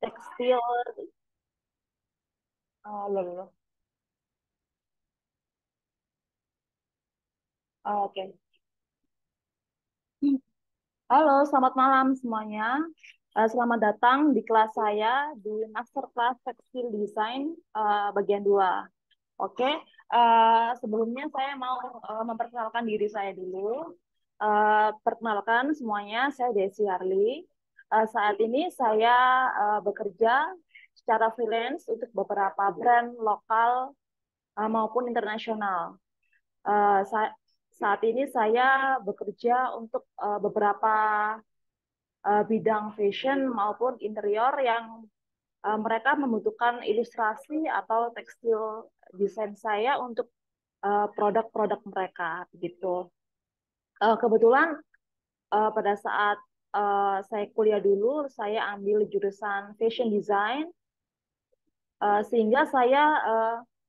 tekstil. Loh. Oke. Halo, selamat malam semuanya. Selamat datang di kelas saya di Masterclass Tekstil Design bagian 2. Oke, sebelumnya saya mau memperkenalkan diri saya dulu. Perkenalkan semuanya, saya Desi Harli. Saat ini saya bekerja secara freelance untuk beberapa brand lokal maupun internasional. Eh, sa- Saat ini saya bekerja untuk beberapa bidang fashion maupun interior yang mereka membutuhkan ilustrasi atau tekstil desain saya untuk produk-produk mereka gitu. Kebetulan pada saat saya kuliah dulu, saya ambil jurusan fashion design, sehingga saya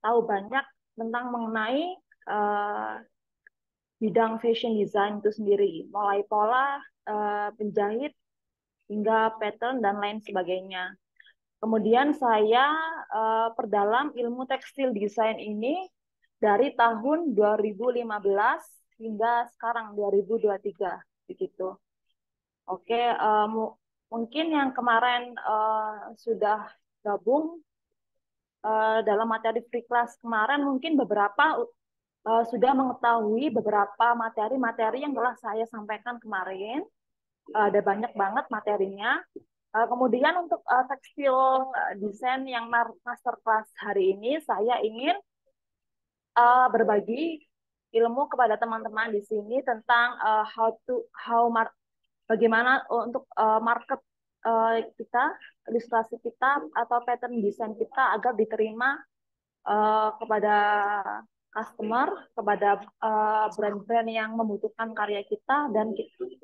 tahu banyak tentang mengenai uh, bidang fashion design itu sendiri, mulai pola, penjahit, hingga pattern dan lain sebagainya. Kemudian saya perdalam ilmu tekstil desain ini dari tahun 2015 hingga sekarang 2023 begitu. Oke, mungkin yang kemarin sudah gabung dalam materi free class kemarin mungkin beberapa sudah mengetahui beberapa materi-materi yang telah saya sampaikan kemarin. Ada banyak banget materinya. Kemudian untuk tekstil desain yang masterclass hari ini, saya ingin berbagi ilmu kepada teman-teman di sini tentang bagaimana untuk market kita, ilustrasi kita atau pattern desain kita agar diterima kepada customer, kepada brand-brand yang membutuhkan karya kita, dan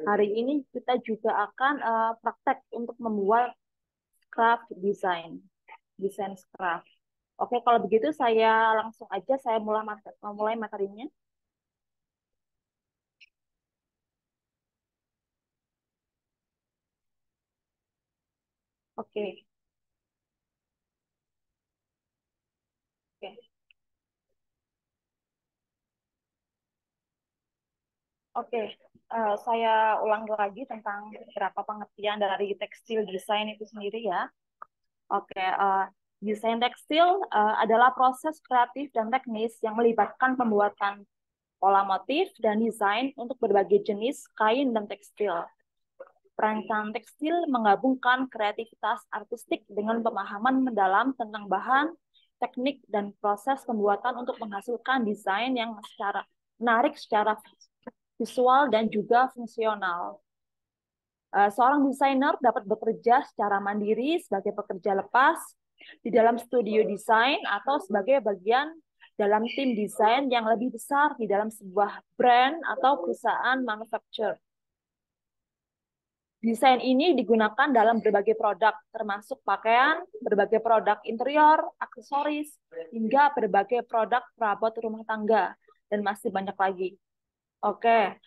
hari ini kita juga akan praktek untuk membuat craft design, desain craft. Oke, kalau begitu saya langsung aja saya mulai materinya. Oke, oke, oke. Saya ulang lagi tentang beberapa pengertian dari tekstil desain itu sendiri ya. Oke, desain tekstil adalah proses kreatif dan teknis yang melibatkan pembuatan pola motif dan desain untuk berbagai jenis kain dan tekstil. Perancang tekstil menggabungkan kreativitas artistik dengan pemahaman mendalam tentang bahan, teknik, dan proses pembuatan untuk menghasilkan desain yang secara menarik secara visual dan juga fungsional. Seorang desainer dapat bekerja secara mandiri sebagai pekerja lepas di dalam studio desain atau sebagai bagian dalam tim desain yang lebih besar di dalam sebuah brand atau perusahaan manufacturer. Desain ini digunakan dalam berbagai produk, termasuk pakaian, berbagai produk interior, aksesoris, hingga berbagai produk perabot rumah tangga, dan masih banyak lagi. Oke,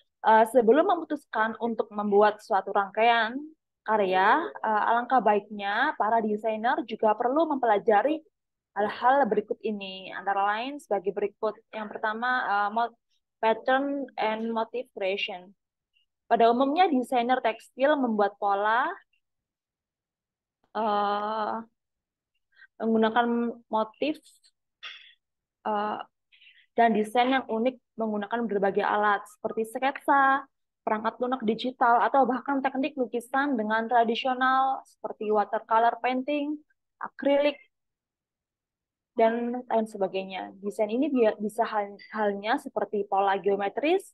sebelum memutuskan untuk membuat suatu rangkaian karya, alangkah baiknya para desainer juga perlu mempelajari hal-hal berikut ini, antara lain sebagai berikut. Yang pertama, pattern and motif creation. Pada umumnya, desainer tekstil membuat pola, uh, menggunakan motif, uh, dan desain yang unik menggunakan berbagai alat seperti sketsa, perangkat lunak digital, atau bahkan teknik lukisan dengan tradisional seperti watercolor painting, akrilik, dan lain sebagainya. Desain ini bisa halnya seperti pola geometris,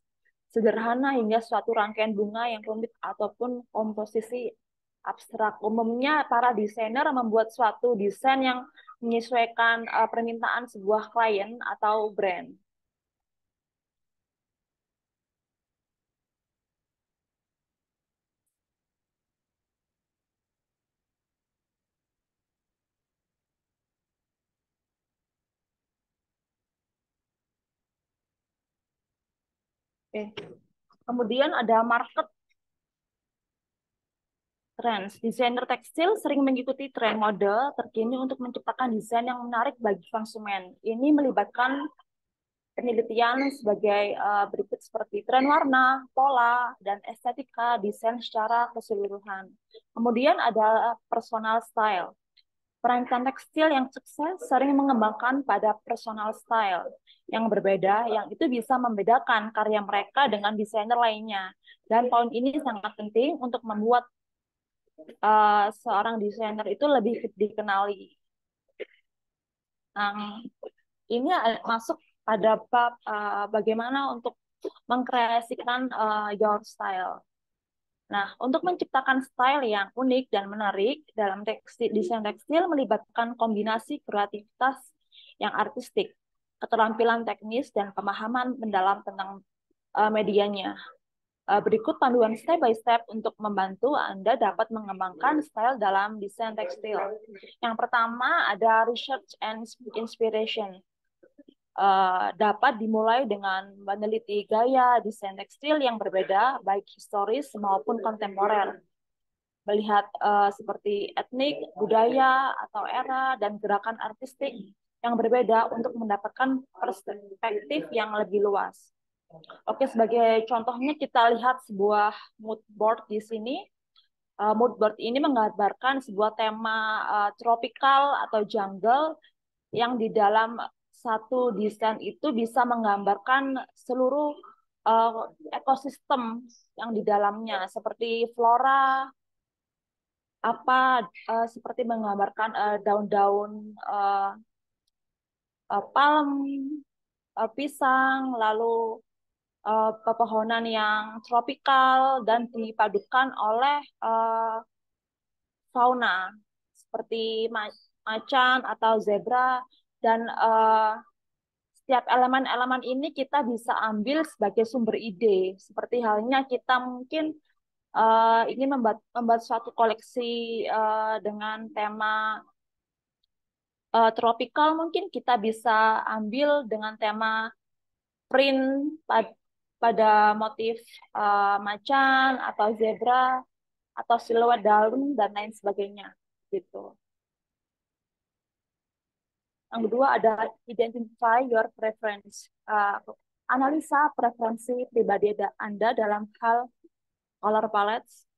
sederhana hingga suatu rangkaian bunga yang rumit ataupun komposisi abstrak. Umumnya para desainer membuat suatu desain yang menyesuaikan permintaan sebuah klien atau brand. Oke. Kemudian ada market trends. Desainer tekstil sering mengikuti tren mode terkini untuk menciptakan desain yang menarik bagi konsumen. Ini melibatkan penelitian sebagai berikut seperti tren warna, pola, dan estetika desain secara keseluruhan. Kemudian ada personal style. Perancang tekstil yang sukses sering mengembangkan pada personal style yang berbeda, yang itu bisa membedakan karya mereka dengan desainer lainnya. Dan poin ini sangat penting untuk membuat seorang desainer itu lebih dikenali. Ini masuk pada bab bagaimana untuk mengkreasikan your style. Nah, untuk menciptakan style yang unik dan menarik dalam desain tekstil melibatkan kombinasi kreativitas yang artistik, keterampilan teknis, dan pemahaman mendalam tentang medianya. Berikut panduan step by step untuk membantu Anda dapat mengembangkan style dalam desain tekstil. Yang pertama ada research and inspiration. Dapat dimulai dengan meneliti gaya desain tekstil yang berbeda, baik historis maupun kontemporer. Melihat seperti etnik, budaya, atau era, dan gerakan artistik yang berbeda untuk mendapatkan perspektif yang lebih luas. Oke, sebagai contohnya kita lihat sebuah mood board di sini. Mood board ini menggambarkan sebuah tema tropical atau jungle yang di dalam satu desain itu bisa menggambarkan seluruh ekosistem yang di dalamnya seperti flora seperti menggambarkan daun-daun palm, pisang, lalu pepohonan yang tropikal dan dipadukan oleh fauna seperti macan atau zebra dan setiap elemen-elemen ini kita bisa ambil sebagai sumber ide. Seperti halnya kita mungkin ingin membuat suatu koleksi dengan tema tropikal, mungkin kita bisa ambil dengan tema print pada motif macan atau zebra atau siluet daun dan lain sebagainya gitu. Yang kedua ada identify your preference. Analisa preferensi pribadi Anda dalam hal color palettes,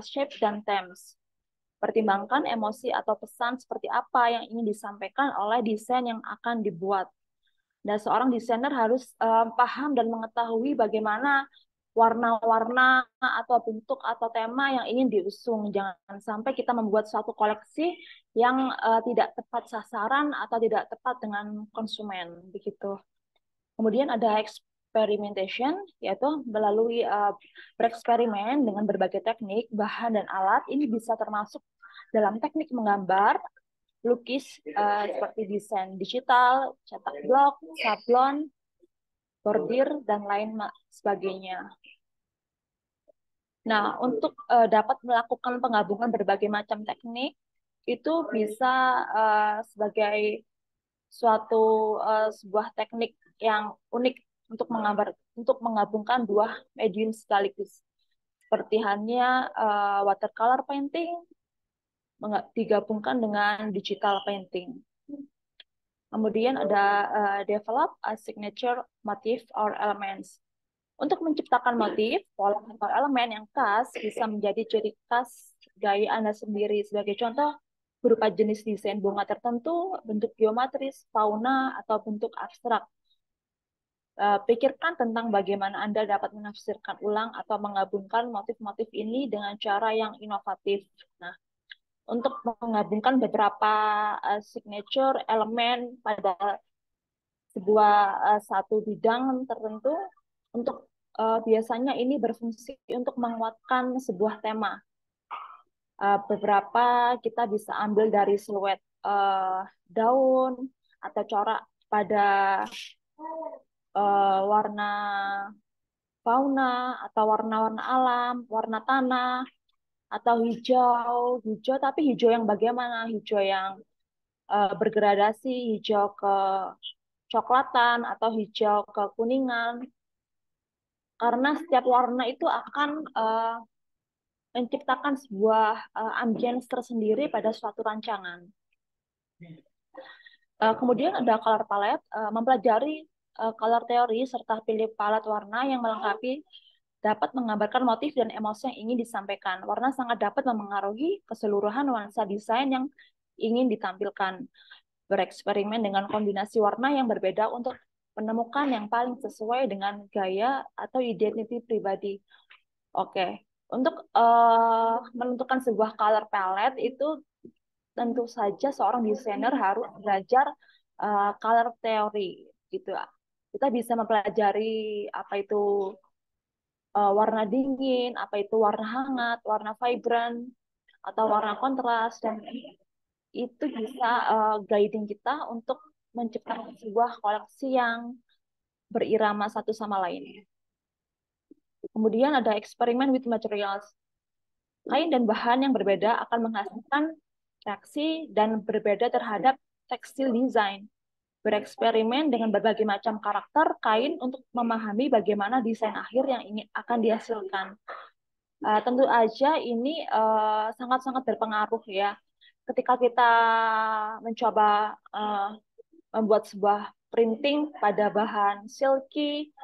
shape, dan themes. Pertimbangkan emosi atau pesan seperti apa yang ingin disampaikan oleh desain yang akan dibuat. Dan seorang desainer harus paham dan mengetahui bagaimana warna-warna atau bentuk atau tema yang ingin diusung. Jangan sampai kita membuat suatu koleksi yang tidak tepat sasaran atau tidak tepat dengan konsumen, begitu. Kemudian ada experimentation, yaitu melalui bereksperimen dengan berbagai teknik, bahan, dan alat. Ini bisa termasuk dalam teknik menggambar, lukis, seperti desain digital, cetak blok, sablon, bordir, dan lain sebagainya. Nah, untuk dapat melakukan penggabungan berbagai macam teknik, itu bisa sebagai sebuah teknik yang unik untuk menggabungkan dua medium sekaligus. Seperti halnya watercolor painting digabungkan dengan digital painting. Kemudian ada develop a signature motif or elements. Untuk menciptakan motif, pola atau elemen yang khas bisa menjadi ciri khas gaya Anda sendiri. Sebagai contoh, berupa jenis desain bunga tertentu, bentuk geometris, fauna, atau bentuk abstrak. Pikirkan tentang bagaimana Anda dapat menafsirkan ulang atau menggabungkan motif-motif ini dengan cara yang inovatif. Nah, untuk menggabungkan beberapa signature elemen pada sebuah satu bidang tertentu, untuk biasanya ini berfungsi untuk menguatkan sebuah tema. Beberapa kita bisa ambil dari siluet daun atau corak pada warna fauna atau warna-warna alam, warna tanah atau hijau tapi hijau yang bagaimana? Hijau yang bergradasi, hijau ke coklatan atau hijau ke kuningan. Karena setiap warna itu akan menciptakan sebuah ambience tersendiri pada suatu rancangan. Kemudian ada color palette, mempelajari color theory serta pilih palet warna yang melengkapi dapat menggambarkan motif dan emosi yang ingin disampaikan. Warna sangat dapat memengaruhi keseluruhan nuansa desain yang ingin ditampilkan. Bereksperimen dengan kombinasi warna yang berbeda untuk menemukan yang paling sesuai dengan gaya atau identiti pribadi. Oke, untuk menentukan sebuah color palette itu tentu saja seorang desainer harus belajar color theory gitu. Kita bisa mempelajari apa itu warna dingin, apa itu warna hangat, warna vibrant, atau warna kontras, dan itu bisa guiding kita untuk menciptakan sebuah koleksi yang berirama satu sama lain. Kemudian ada eksperimen with materials. Kain dan bahan yang berbeda akan menghasilkan reaksi dan berbeda terhadap tekstil desain. Bereksperimen dengan berbagai macam karakter kain untuk memahami bagaimana desain akhir yang ingin akan dihasilkan. Tentu aja ini sangat-sangat berpengaruh ya. Ketika kita mencoba membuat sebuah printing pada bahan silky,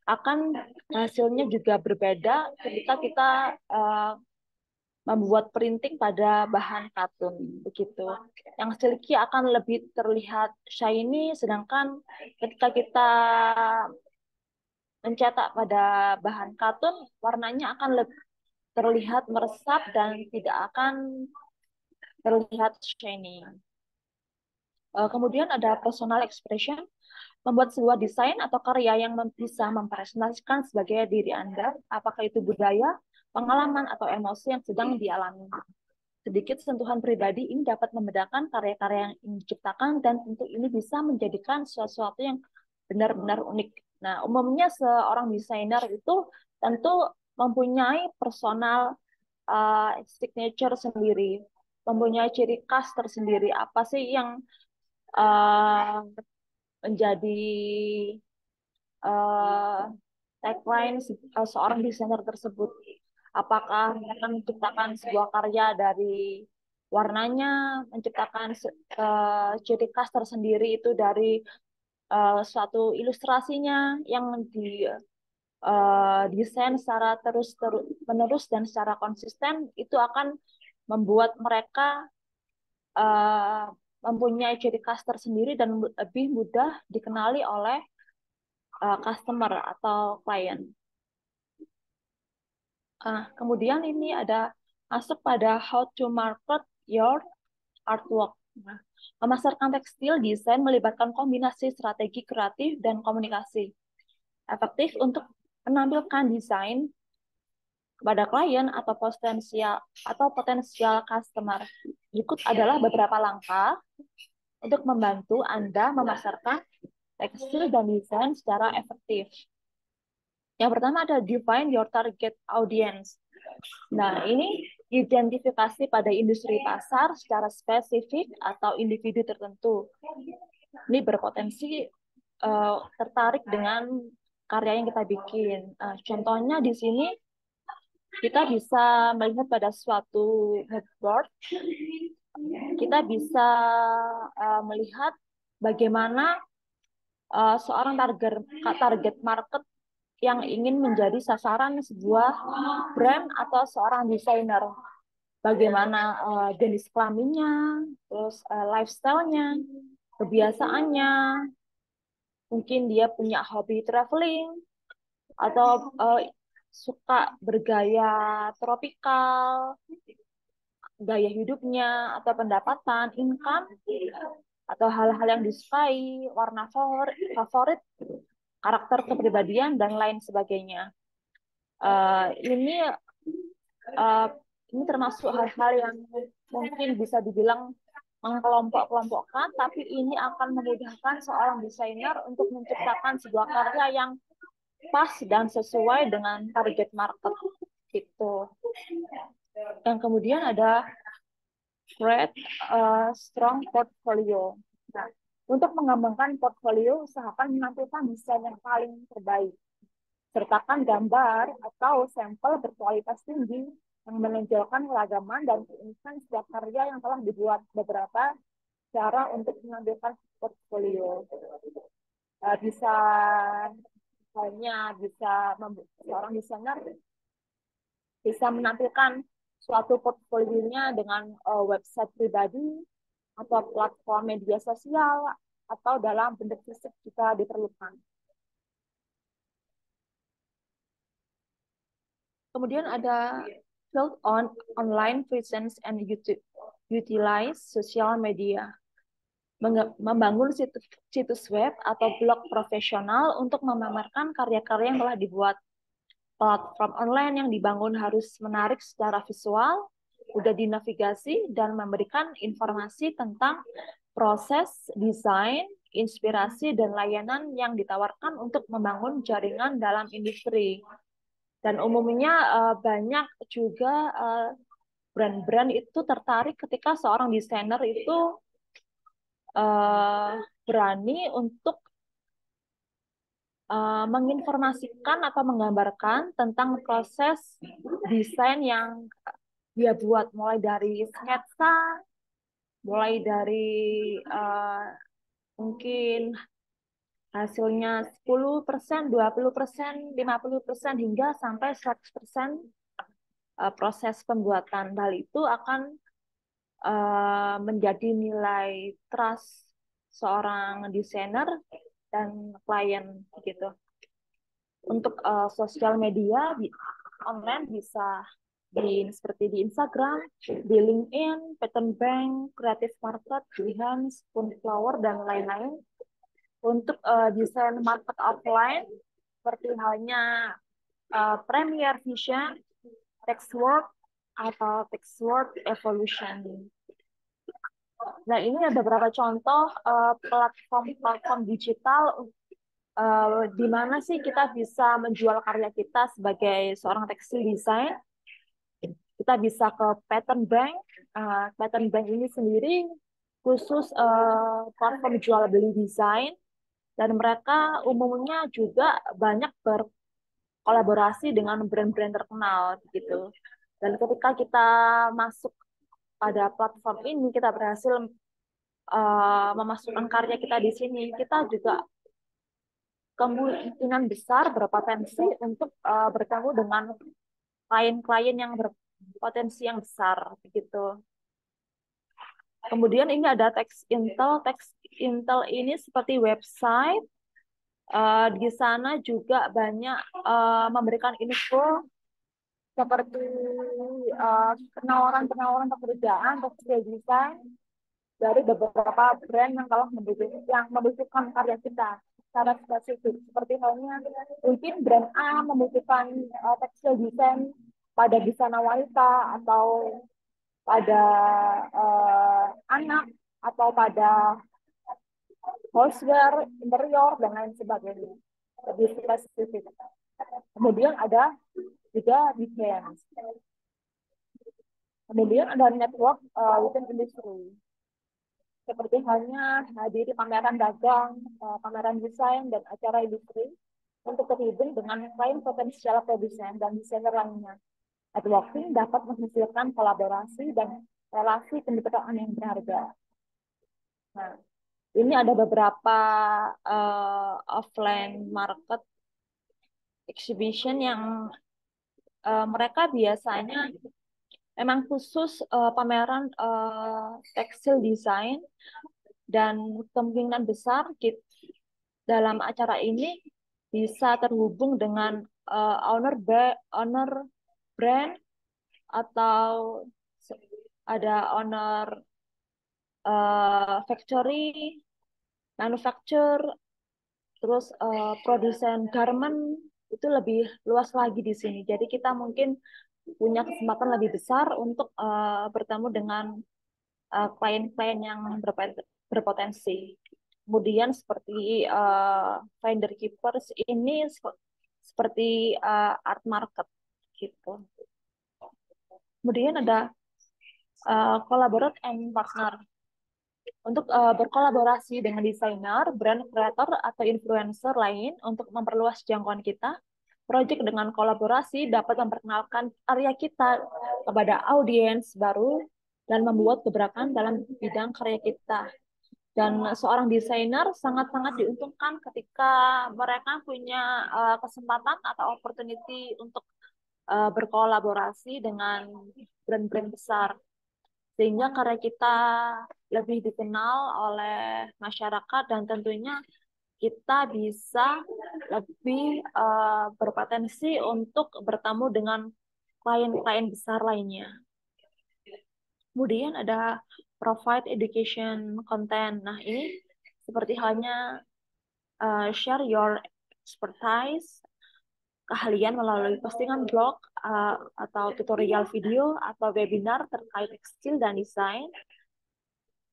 akan hasilnya juga berbeda ketika kita membuat printing pada bahan katun begitu. Yang silky akan lebih terlihat shiny, sedangkan ketika kita mencetak pada bahan katun, warnanya akan lebih terlihat meresap dan tidak akan terlihat shiny. Kemudian ada personal expression, membuat sebuah desain atau karya yang bisa mempresentasikan sebagai diri Anda, apakah itu budaya, pengalaman, atau emosi yang sedang dialami. Sedikit sentuhan pribadi ini dapat membedakan karya-karya yang ingin diciptakan, dan tentu ini bisa menjadikan sesuatu yang benar-benar unik. Nah, umumnya seorang desainer itu tentu mempunyai personal signature sendiri, mempunyai ciri khas tersendiri. Apa sih yang uh, menjadi uh, tagline seorang desainer tersebut? Apakah akan menciptakan sebuah karya dari warnanya, menciptakan ciri khas tersendiri itu dari suatu ilustrasinya yang di desain secara terus menerus dan secara konsisten, itu akan membuat mereka uh, mempunyai ciri khas tersendiri dan lebih mudah dikenali oleh customer atau klien. Kemudian ini ada masuk pada how to market your artwork. Nah, memasarkan tekstil desain melibatkan kombinasi strategi kreatif dan komunikasi efektif untuk menampilkan desain kepada klien atau potensial customer. Berikut adalah beberapa langkah untuk membantu Anda memasarkan tekstil dan desain secara efektif. Yang pertama ada define your target audience. Nah, ini identifikasi pada industri pasar secara spesifik atau individu tertentu. Ini berpotensi tertarik dengan karya yang kita bikin. Contohnya di sini kita bisa melihat pada suatu headboard, kita bisa melihat bagaimana seorang target market yang ingin menjadi sasaran sebuah brand atau seorang desainer. Bagaimana jenis kelaminnya, terus lifestyle-nya, kebiasaannya, mungkin dia punya hobi traveling, atau suka bergaya tropikal, gaya hidupnya, atau pendapatan, income, atau hal-hal yang disukai, warna favorit, karakter kepribadian, dan lain sebagainya. Uh, ini uh, ini termasuk hal-hal yang mungkin bisa dibilang mengelompok-kelompokkan, tapi ini akan memudahkan seorang desainer untuk menciptakan sebuah karya yang pas dan sesuai dengan target market gitu. Dan kemudian ada create a strong portfolio. Nah, untuk mengembangkan portfolio, usahakan menampilkan desain yang paling terbaik. Sertakan gambar atau sampel berkualitas tinggi yang menonjolkan keragaman dan keunikan setiap karya yang telah dibuat. Beberapa cara untuk menampilkan portfolio. Bisa hanya bisa seorang desainer bisa menampilkan suatu portfolionya dengan website pribadi atau platform media sosial atau dalam bentuk fisik jika diperlukan. Kemudian ada build on online presence and utilize social media. Membangun situs web atau blog profesional untuk memamerkan karya-karya yang telah dibuat. Platform online yang dibangun harus menarik secara visual, mudah dinavigasi, dan memberikan informasi tentang proses desain, inspirasi, dan layanan yang ditawarkan untuk membangun jaringan dalam industri. Dan umumnya banyak juga brand-brand itu tertarik ketika seorang desainer itu berani untuk menginformasikan atau menggambarkan tentang proses desain yang dia buat, mulai dari sketsa, mulai dari mungkin hasilnya 10%, 20%, 50%, hingga sampai 100% proses pembuatan. Hal itu akan menjadi nilai trust seorang desainer dan klien gitu. Untuk sosial media online bisa seperti di Instagram, di LinkedIn, Pattern Bank, Creative Market, Behance, Spoonflower, dan lain-lain. Untuk desain market offline, seperti halnya Premiere Vision, Textwork, atau Textwork Evolution. Nah, ini ada beberapa contoh platform digital di mana sih kita bisa menjual karya kita sebagai seorang tekstil desain. Kita bisa ke Pattern Bank. Pattern Bank ini sendiri khusus platform jual beli desain, dan mereka umumnya juga banyak berkolaborasi dengan brand-brand terkenal gitu. Dan ketika kita masuk pada platform ini, kita berhasil memasukkan karya kita di sini, kita juga kemungkinan besar berpotensi untuk bertemu dengan klien-klien yang berpotensi yang besar begitu. Kemudian ini ada Text Intel. Text Intel ini seperti website. Di sana juga banyak memberikan info seperti penawaran-penawaran pekerjaan, tekstil desain dari beberapa brand yang telah membutuhkan karya kita secara spesifik. Seperti halnya mungkin brand A membutuhkan tekstil desain pada busana wanita atau pada anak atau pada houseware, interior, dan lain sebagainya. Lebih spesifik. Kemudian ada juga Behance. Kemudian ada network within industry. Seperti halnya hadiri pameran dagang, pameran desain, dan acara industri untuk terhubung dengan klien potensial produsen dan desainer lainnya. Networking dapat menghasilkan kolaborasi dan relasi kemitraan yang berharga. Nah, ini ada beberapa offline market exhibition yang mereka biasanya memang khusus pameran tekstil desain, dan kemungkinan besar dalam acara ini bisa terhubung dengan owner brand atau ada owner factory, manufacture, terus produsen garment, itu lebih luas lagi di sini. Jadi kita mungkin punya kesempatan lebih besar untuk bertemu dengan klien-klien yang berpotensi. Kemudian seperti vendor keepers ini seperti art market gitu. Kemudian ada collaborate and partner. Untuk berkolaborasi dengan desainer, brand creator, atau influencer lain untuk memperluas jangkauan kita. Proyek dengan kolaborasi dapat memperkenalkan karya kita kepada audiens baru dan membuat gebrakan dalam bidang karya kita. Dan seorang desainer sangat-sangat diuntungkan ketika mereka punya kesempatan atau opportunity untuk berkolaborasi dengan brand-brand besar. Sehingga karya kita lebih dikenal oleh masyarakat dan tentunya kita bisa lebih berpotensi untuk bertemu dengan klien-klien besar lainnya. Kemudian ada provide education content. Nah, ini seperti halnya share your expertise, keahlian melalui postingan blog atau tutorial video atau webinar terkait tekstil dan desain.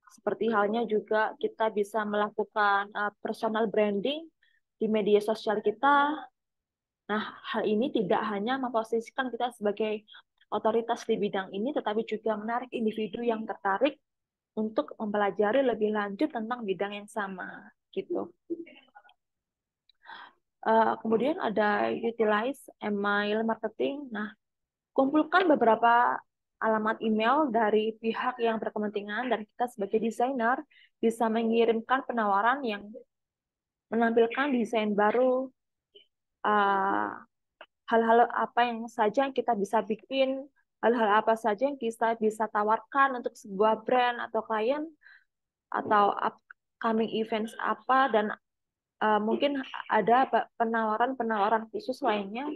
Seperti halnya juga kita bisa melakukan personal branding di media sosial kita. Nah, hal ini tidak hanya memposisikan kita sebagai otoritas di bidang ini, tetapi juga menarik individu yang tertarik untuk mempelajari lebih lanjut tentang bidang yang sama, gitu. Kemudian ada utilize email marketing. Nah, kumpulkan beberapa alamat email dari pihak yang berkepentingan dan kita sebagai desainer bisa mengirimkan penawaran yang menampilkan desain baru, uh, hal-hal apa yang saja yang kita bisa bikin, hal-hal apa saja yang kita bisa tawarkan untuk sebuah brand atau klien, atau upcoming events apa, dan mungkin ada penawaran-penawaran khusus lainnya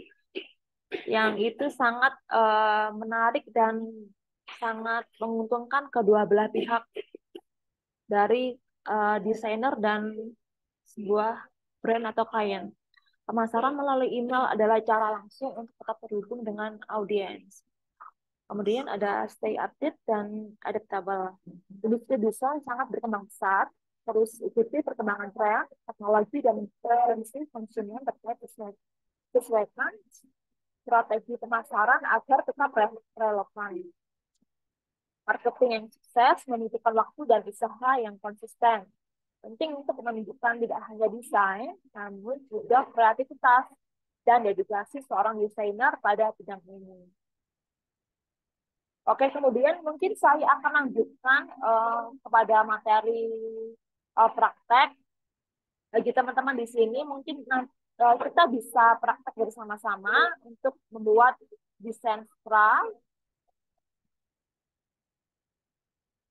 yang itu sangat menarik dan sangat menguntungkan kedua belah pihak dari desainer dan sebuah brand atau klien. Pemasaran melalui email adalah cara langsung untuk tetap terhubung dengan audiens. Kemudian ada stay update dan adaptable. Industri desain sangat berkembang pesat, terus ikuti perkembangan tren, teknologi, dan preferensi konsumen terkait sesuaikan strategi pemasaran agar tetap relevan. Marketing yang sukses membutuhkan waktu dan usaha yang konsisten. Penting untuk menunjukkan tidak hanya desain, namun juga kreativitas dan dedikasi seorang desainer pada bidang ini. Oke, kemudian mungkin saya akan lanjutkan kepada materi praktek. Bagi teman-teman di sini, mungkin kita bisa praktek bersama-sama untuk membuat desain skra.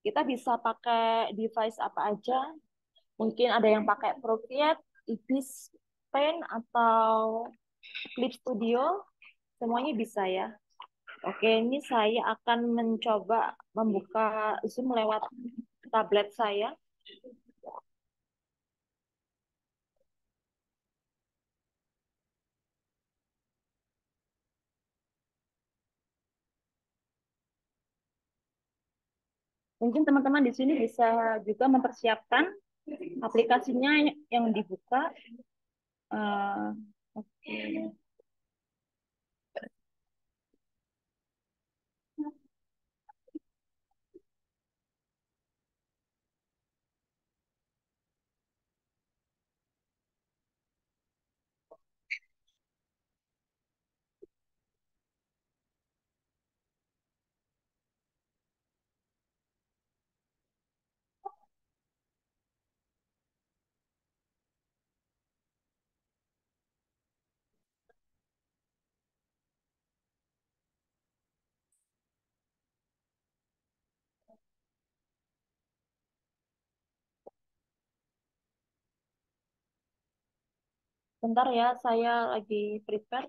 Kita bisa pakai device apa aja. Mungkin ada yang pakai Procreate, Ibis Paint, atau Clip Studio. Semuanya bisa ya. Oke, ini saya akan mencoba membuka Zoom lewat tablet saya. Mungkin teman-teman di sini bisa juga mempersiapkan aplikasinya yang dibuka. Oke. Bentar ya, saya lagi prepare.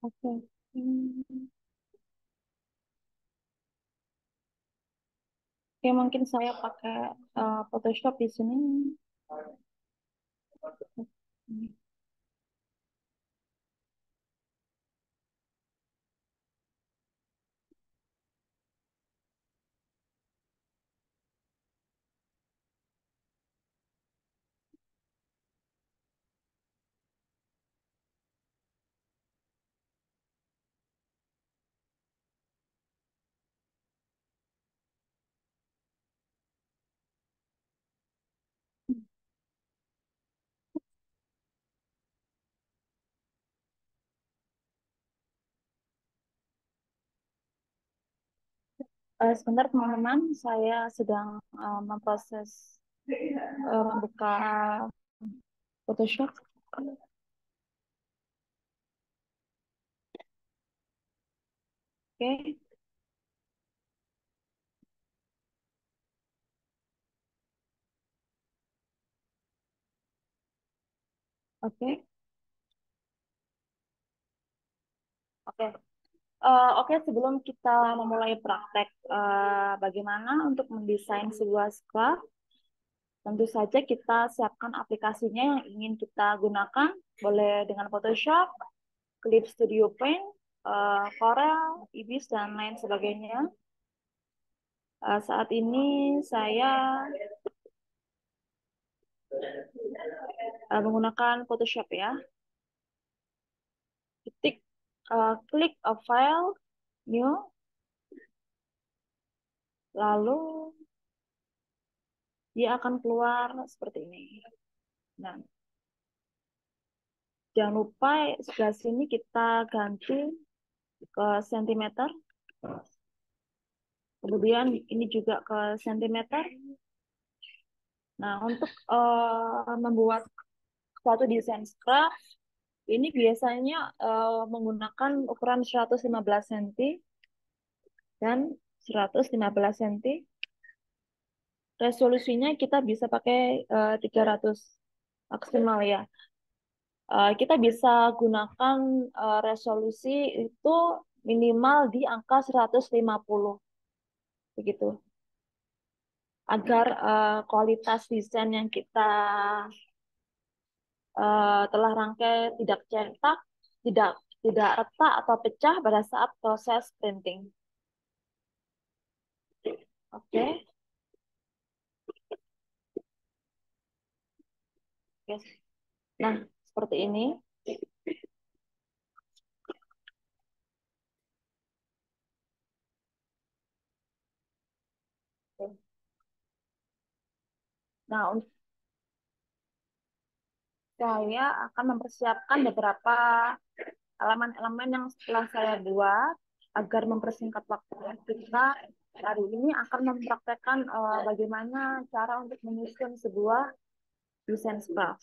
Oke. Hmm, Oke, mungkin saya pakai Photoshop di sini. Sebentar teman-teman, saya sedang memproses membuka Photoshop. Oke, oke, oke. Oke, sebelum kita memulai praktek bagaimana untuk mendesain sebuah square, tentu saja kita siapkan aplikasinya yang ingin kita gunakan, boleh dengan Photoshop, Clip Studio Paint, Corel, Ibis, dan lain sebagainya. Saat ini saya menggunakan Photoshop ya. Ketik, klik a file, new, lalu dia akan keluar seperti ini. Nah, jangan lupa sebelah sini kita ganti ke sentimeter. Kemudian ini juga ke sentimeter. Nah, untuk membuat suatu desain scarf, ini biasanya menggunakan ukuran 115 cm dan 115 cm. Resolusinya kita bisa pakai 300 maksimal ya. Kita bisa gunakan resolusi itu minimal di angka 150 begitu, agar kualitas desain yang kita telah rangkai tidak cetak, tidak tidak retak atau pecah pada saat proses printing. Oke, oke. Nah, seperti ini. Nah, saya akan mempersiapkan beberapa elemen-elemen yang setelah saya buat agar mempersingkat waktu. Kita hari ini akan mempraktekkan bagaimana cara untuk menyusun sebuah desain scarf.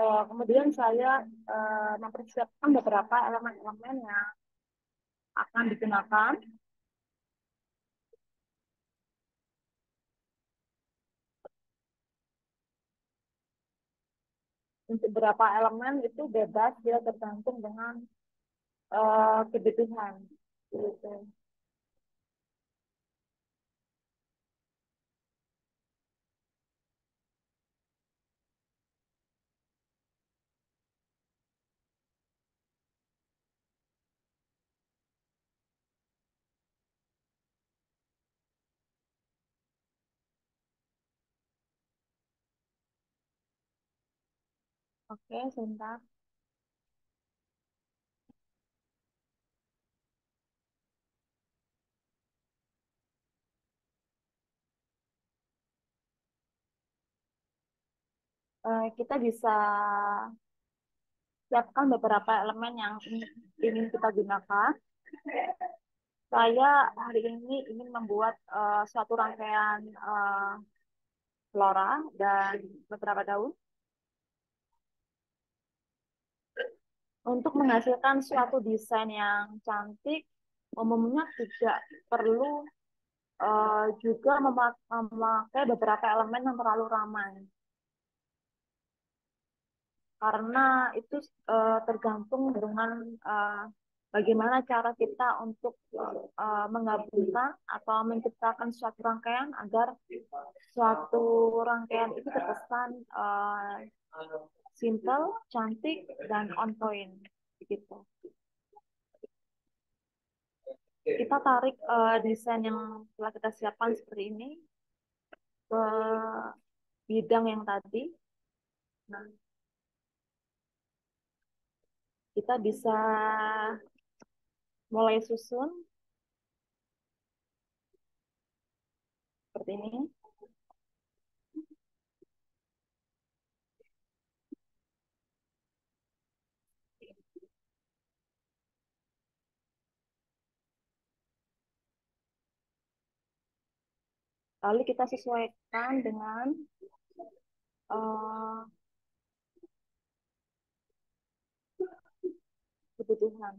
Kemudian saya mempersiapkan beberapa elemen-elemen yang akan digunakan. Untuk beberapa elemen itu bebas, dia tergantung dengan kebutuhan. Gitu. Oke, sebentar. kita bisa siapkan beberapa elemen yang ingin kita gunakan. Saya hari ini ingin membuat suatu rangkaian flora dan beberapa daun untuk menghasilkan suatu desain yang cantik. Umumnya tidak perlu juga memakai beberapa elemen yang terlalu ramai, karena itu tergantung dengan eh, bagaimana cara kita untuk menggabungkan atau menciptakan suatu rangkaian agar suatu rangkaian itu terkesan simple, cantik, dan on point gitu. Kita tarik desain yang telah kita siapkan seperti ini ke bidang yang tadi. Nah, kita bisa mulai susun seperti ini. Lalu kita sesuaikan dengan uh, kebutuhan.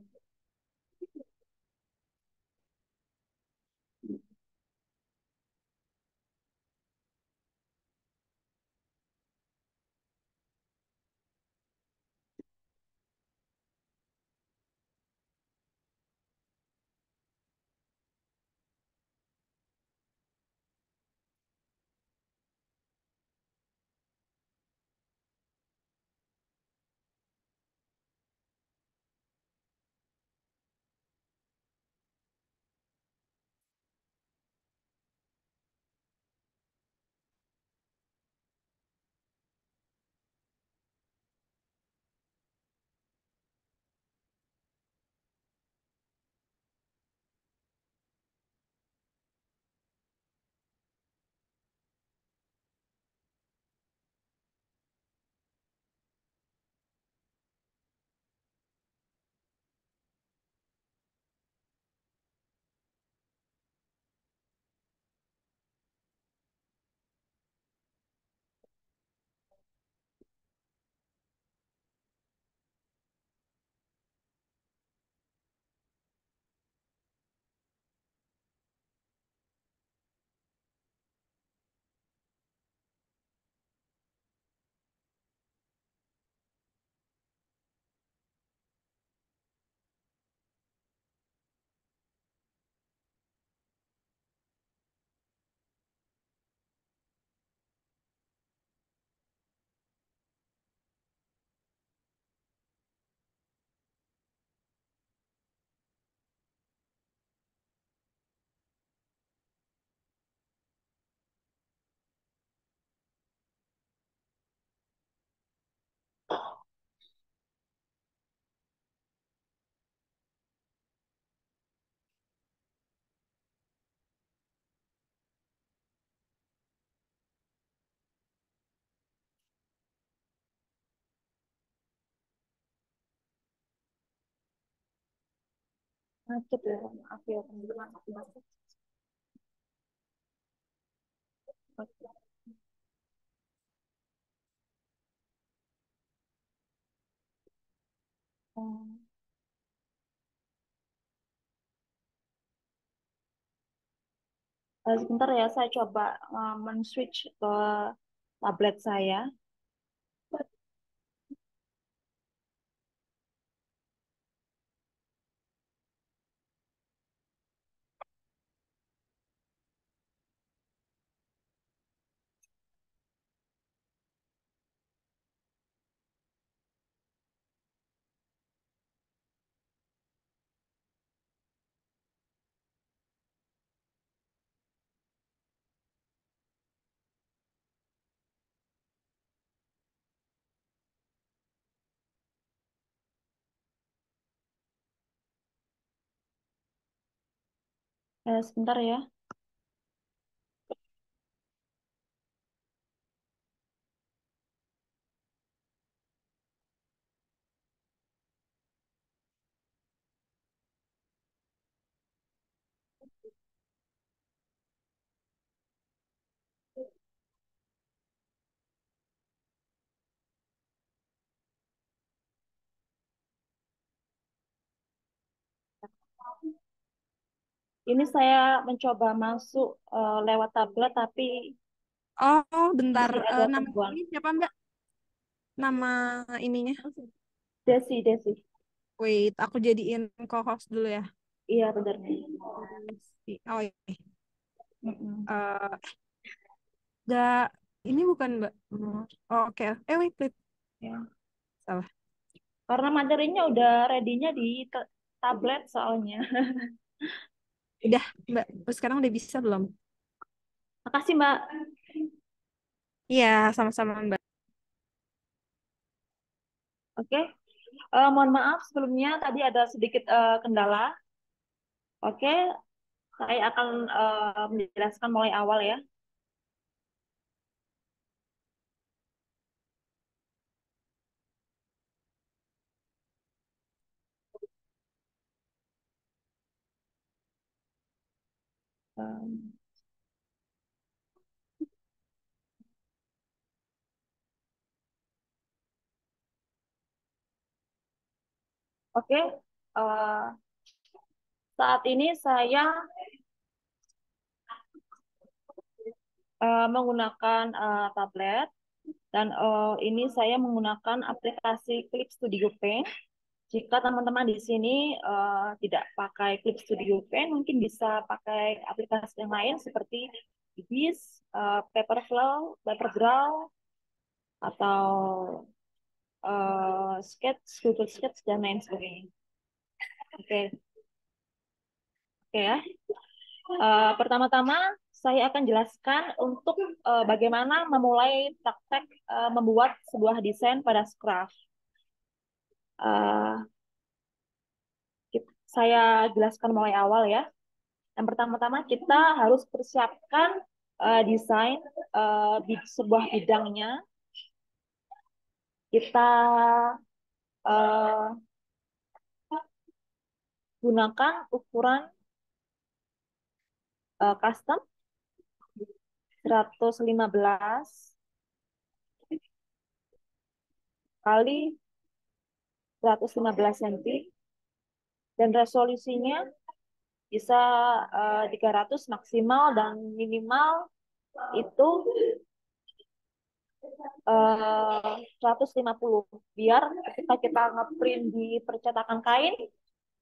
Macet ya, maaf ya teman-teman. Sebentar ya, saya coba men-switch ke tablet saya. Sebentar ya. Ini saya mencoba masuk lewat tablet, tapi Oh, bentar. masih ada Nama gangguan. ini siapa Mbak? Nama ininya. Desi, Desi. Wait, aku jadiin co-host dulu ya. Iya, benar. Oh, iya. Mm-mm. Eh, Nggak, ini bukan Mbak. Oh, oke. Wait, wait. Ya. Salah. Karena materinya udah ready-nya di tablet soalnya. Udah, Mbak. Sekarang udah bisa belum? Makasih, Mbak. Iya, sama-sama Mbak. Oke. Mohon maaf sebelumnya tadi ada sedikit kendala. Oke, saya akan menjelaskan mulai awal ya. Um, Oke, eh, saat ini saya menggunakan tablet dan ini saya menggunakan aplikasi Clip Studio Paint. Jika teman-teman di sini tidak pakai Clip Studio Paint, mungkin bisa pakai aplikasi yang lain seperti Ibis, Paperflow, Paperground, atau Sketch, Google Sketch, dan lain sebagainya. Oke, oke ya. Pertama-tama saya akan jelaskan untuk bagaimana memulai praktek membuat sebuah desain pada Scratch. Eh, saya jelaskan mulai awal ya. Yang pertama-tama kita harus persiapkan desain sebuah bidangnya. Kita eh, gunakan ukuran custom 115 kali 115 cm dan resolusinya bisa 300 maksimal dan minimal itu 150 biar ketika kita ngeprint di percetakan kain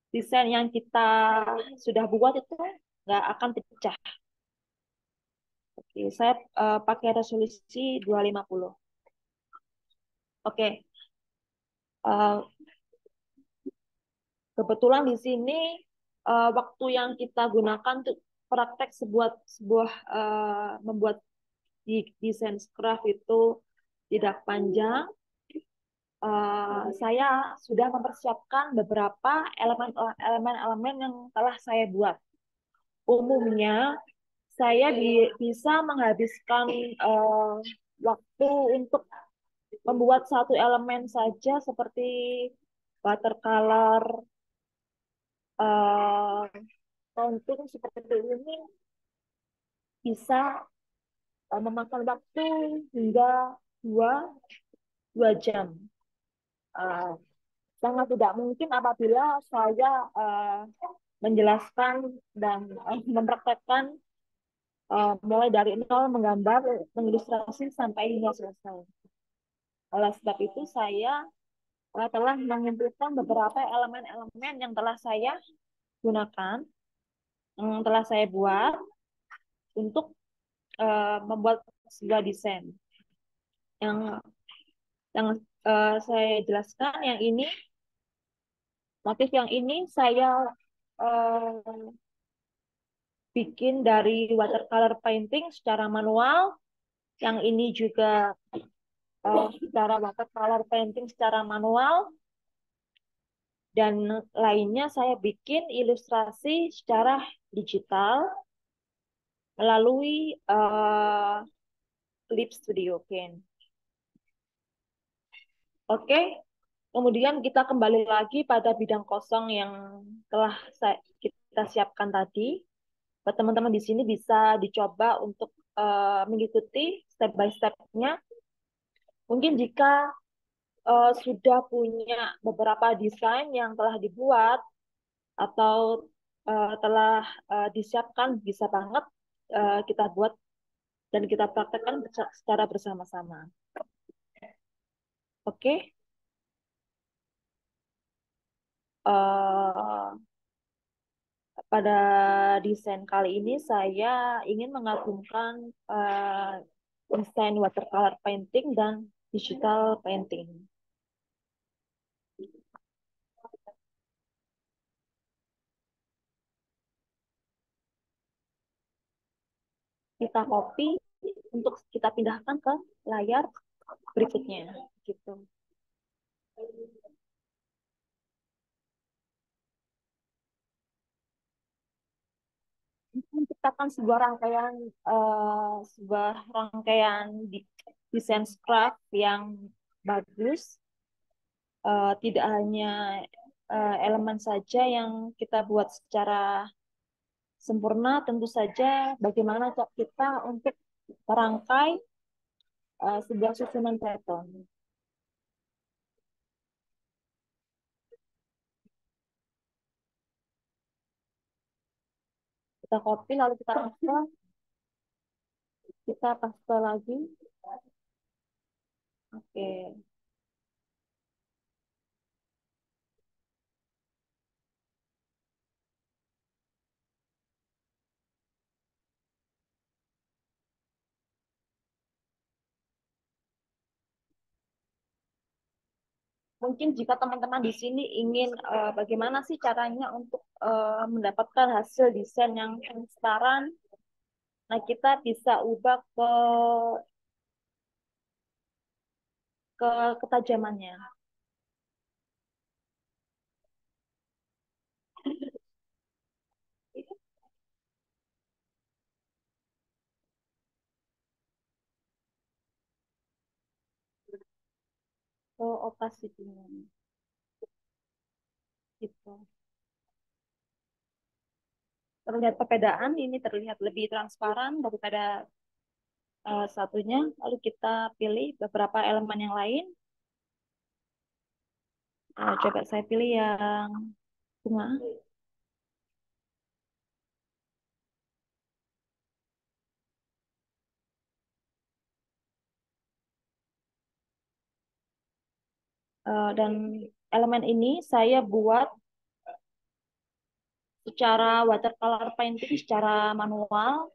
desain yang kita sudah buat itu nggak akan pecah. Oke, saya pakai resolusi 250. Oke, eh, kebetulan di sini waktu yang kita gunakan untuk praktek sebuah sebuah membuat desain craft itu tidak panjang. Saya sudah mempersiapkan beberapa elemen-elemen yang telah saya buat. Umumnya saya bisa menghabiskan waktu untuk membuat satu elemen saja seperti watercolor, uh, counting seperti ini bisa memakan waktu hingga dua, 2 jam. Uh, Sangat tidak mungkin apabila saya menjelaskan dan mempraktekkan mulai dari nol menggambar, mengilustrasi sampai hingga selesai. Oleh sebab itu saya telah mengumpulkan beberapa elemen-elemen yang telah saya gunakan, yang telah saya buat untuk membuat sebuah desain. Yang saya jelaskan yang ini, motif yang ini saya uh, bikin dari watercolor painting secara manual. Yang ini juga secara watercolor painting secara manual. Dan lainnya saya bikin ilustrasi secara digital melalui Clip Studio Paint. Oke, kemudian kita kembali lagi pada bidang kosong yang telah kita siapkan tadi. Buat teman-teman di sini bisa dicoba untuk mengikuti step by step-nya. Mungkin jika sudah punya beberapa desain yang telah dibuat, atau telah disiapkan bisa banget kita buat dan kita praktekkan secara bersama-sama. Oke. Eh, Pada desain kali ini saya ingin mengagumkan eh, desain watercolor painting dan digital painting. Kita copy untuk kita pindahkan ke layar berikutnya gitu. Menciptakan sebuah rangkaian desain craft yang bagus, tidak hanya elemen saja yang kita buat secara sempurna, tentu saja bagaimana kita untuk merangkai sebuah susunan peloton. Kita copy lalu kita paste lagi. Oke. Mungkin jika teman-teman di sini ingin bagaimana sih caranya untuk mendapatkan hasil desain yang transparan, nah kita bisa ubah ke ketajamannya, ke opacity-nya. Gitu. Terlihat perbedaan, ini terlihat lebih transparan daripada satunya. Lalu kita pilih beberapa elemen yang lain. Coba saya pilih yang bunga. Dan elemen ini saya buat secara watercolor painting secara manual,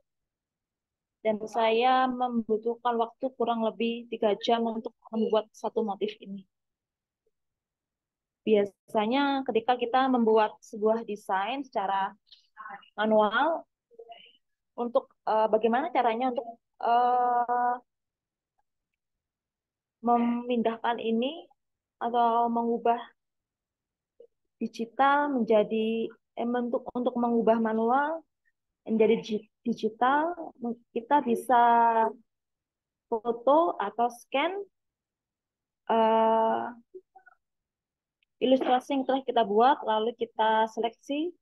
dan saya membutuhkan waktu kurang lebih 3 jam untuk membuat satu motif ini. Biasanya ketika kita membuat sebuah desain secara manual, untuk bagaimana caranya untuk uh, memindahkan ini atau mengubah digital menjadi untuk mengubah manual menjadi digital, kita bisa foto atau scan uh, ilustrasi yang telah kita buat, lalu kita seleksi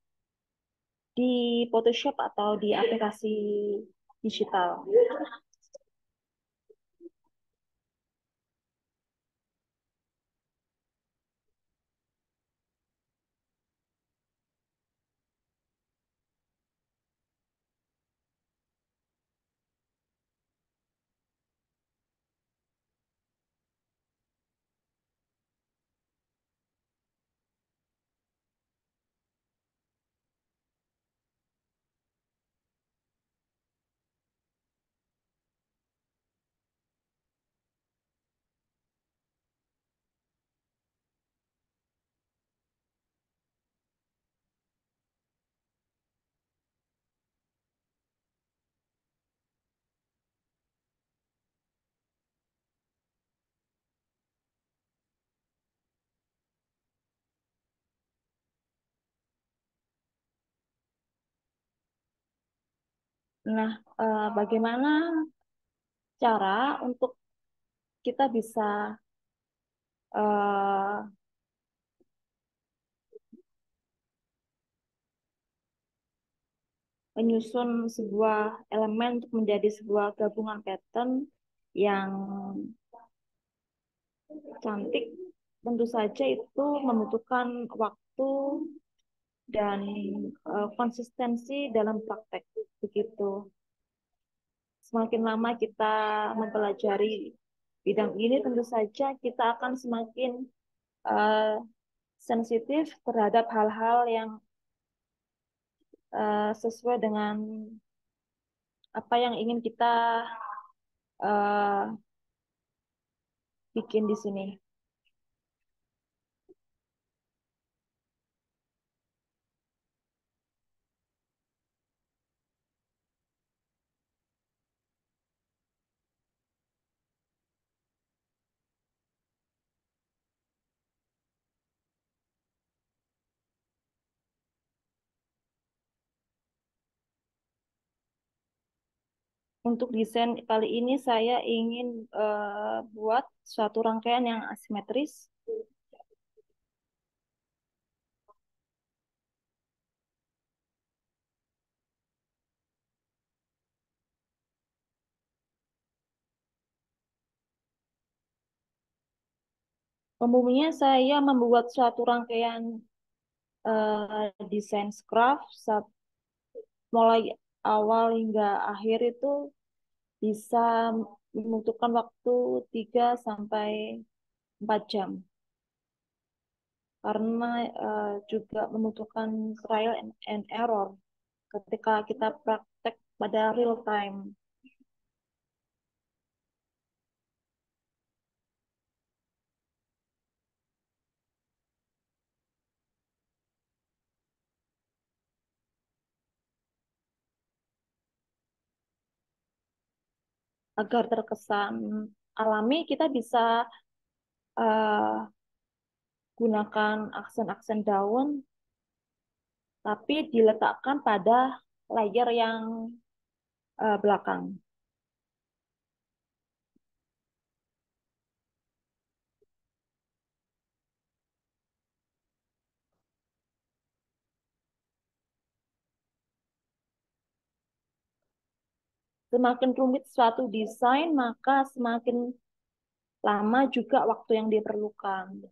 di Photoshop atau di aplikasi digital. Nah, bagaimana cara untuk kita bisa uh, menyusun sebuah elemen untuk menjadi sebuah gabungan pattern yang cantik? Tentu saja itu membutuhkan waktu dan konsistensi dalam praktek begitu. Semakin lama kita mempelajari bidang ini, tentu saja kita akan semakin eh, sensitif terhadap hal-hal yang sesuai dengan apa yang ingin kita eh, bikin di sini. Untuk desain kali ini saya ingin buat suatu rangkaian yang asimetris. Umumnya saya membuat suatu rangkaian desain craft mulai awal hingga akhir itu bisa membutuhkan waktu 3 sampai 4 jam karena juga membutuhkan trial and error ketika kita praktek pada real time agar terkesan alami. Kita bisa eh, gunakan aksen-aksen daun tapi diletakkan pada layer yang belakang. Semakin rumit suatu desain, maka semakin lama juga waktu yang diperlukan.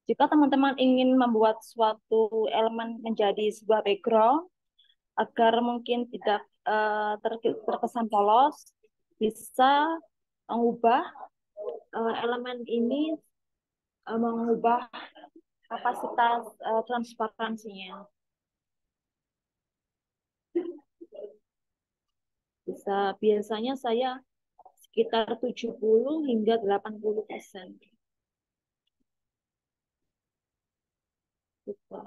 Jika teman-teman ingin membuat suatu elemen menjadi sebuah background, agar mungkin tidak terkesan polos, bisa mengubah elemen ini, mengubah kapasitas transparansinya. Biasanya saya sekitar 70 hingga 80%. Gitu.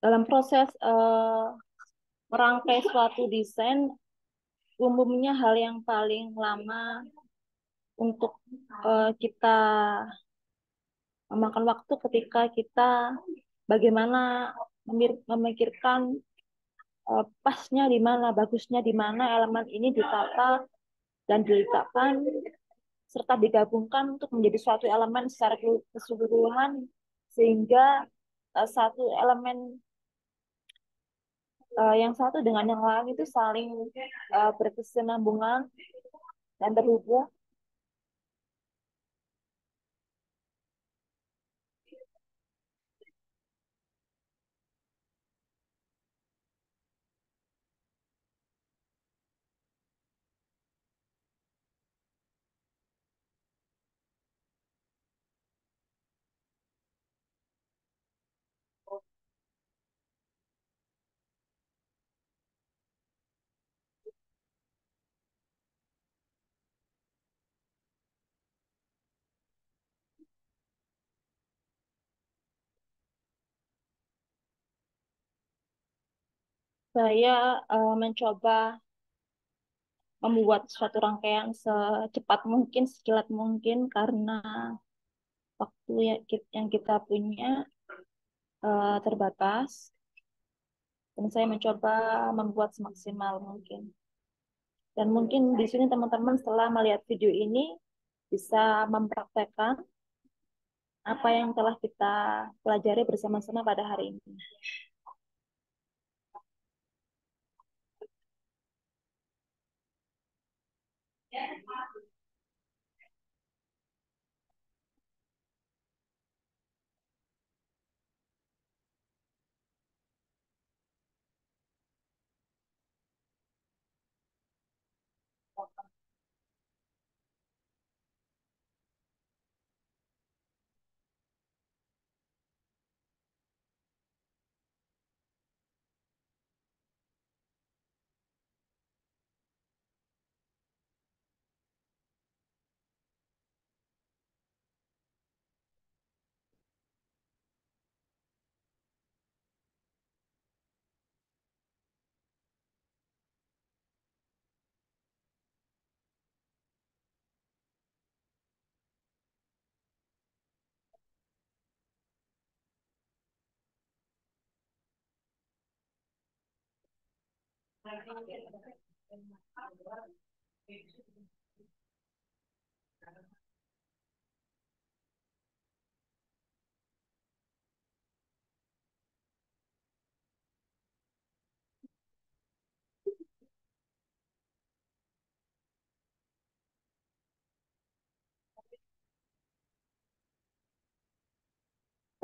dalam proses merangkai suatu desain, umumnya hal yang paling lama untuk kita memakan waktu ketika kita bagaimana memikirkan pasnya di mana, bagusnya di mana elemen ini ditata dan diletakkan serta digabungkan untuk menjadi suatu elemen secara keseluruhan sehingga satu elemen yang satu dengan yang lain itu saling berkesinambungan dan terhubung. Saya mencoba membuat suatu rangkaian secepat mungkin, sekilat mungkin karena waktu yang kita punya terbatas dan saya mencoba membuat semaksimal mungkin. Dan mungkin di sini teman-teman setelah melihat video ini bisa mempraktekkan apa yang telah kita pelajari bersama-sama pada hari ini.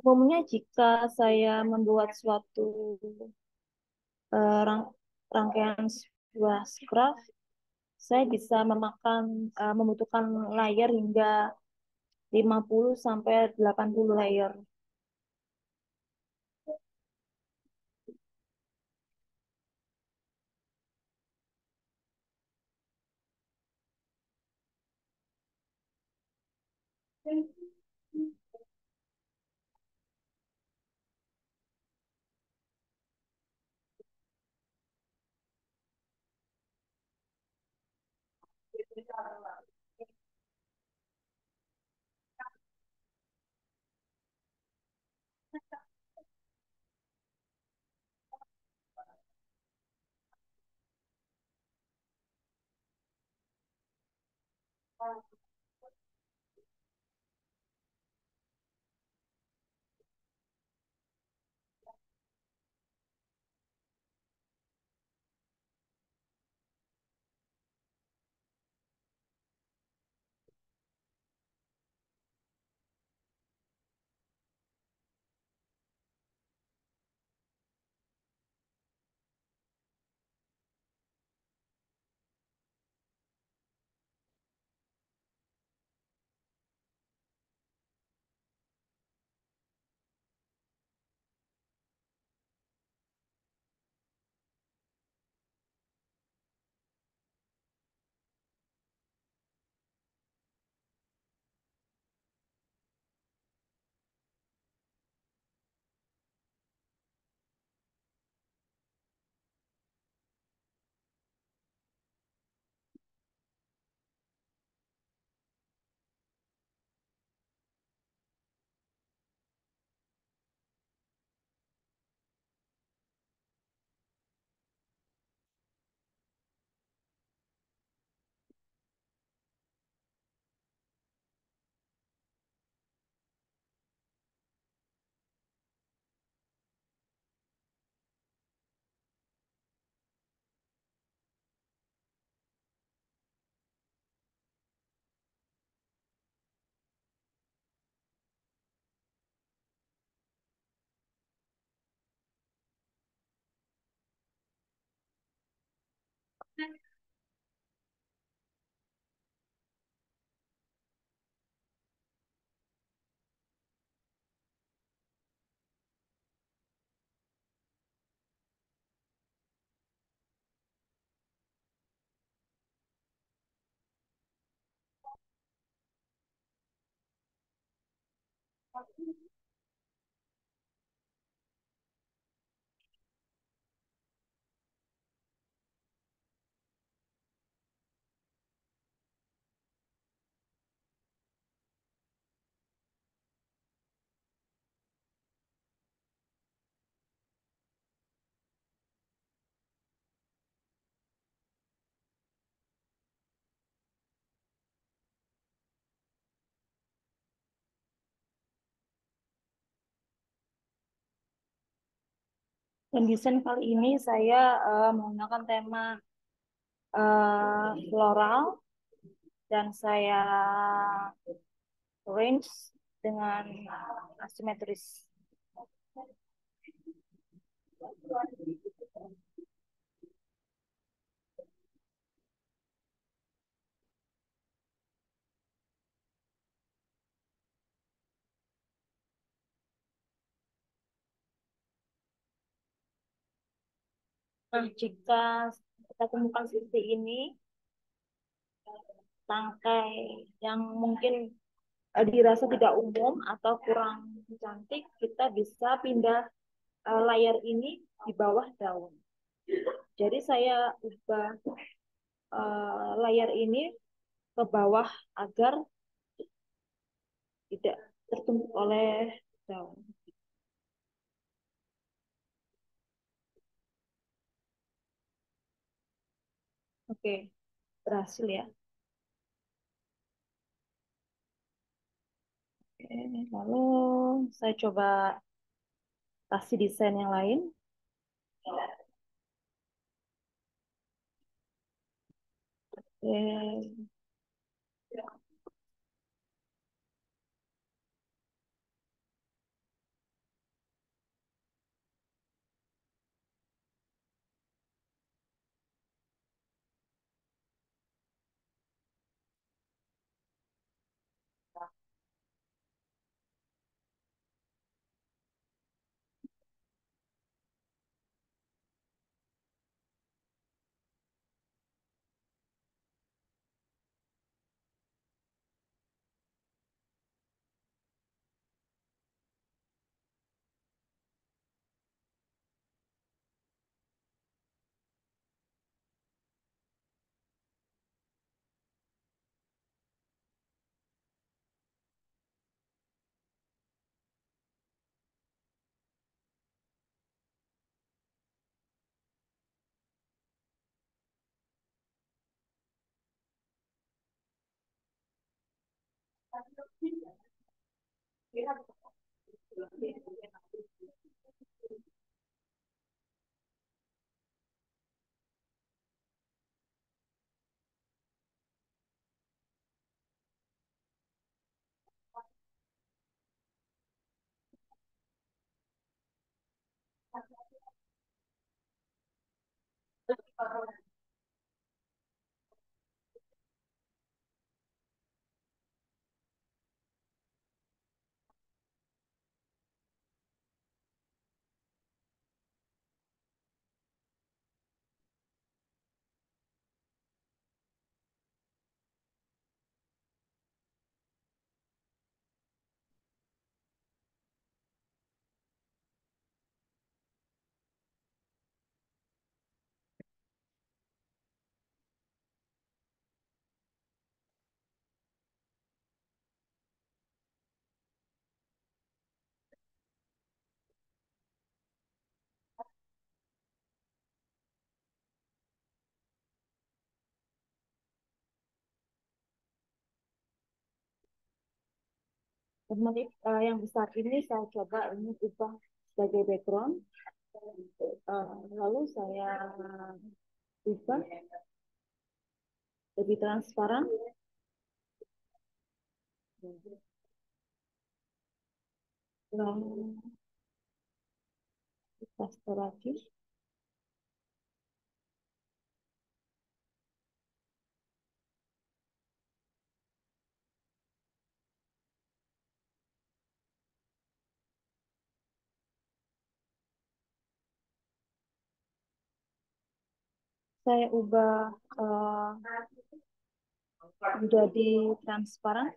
Umumnya jika saya membuat suatu eh, rang- rangkaian sebuah scarf, saya bisa membutuhkan layer hingga 50 sampai 80 layer. Dan desain kali ini saya menggunakan tema floral dan saya range dengan asimetris. Nah, jika kita temukan seperti ini, tangkai yang mungkin dirasa tidak umum atau kurang cantik, kita bisa pindah layar ini di bawah daun. Jadi saya ubah layar ini ke bawah agar tidak tertumpuk oleh daun. Oke, berhasil ya. Oke, lalu saya coba kasih desain yang lain. Oke. Motif yang besar ini saya coba ini ubah sebagai background. Lalu saya ubah lebih transparan. Lalu restoratif. Saya ubah menjadi transparan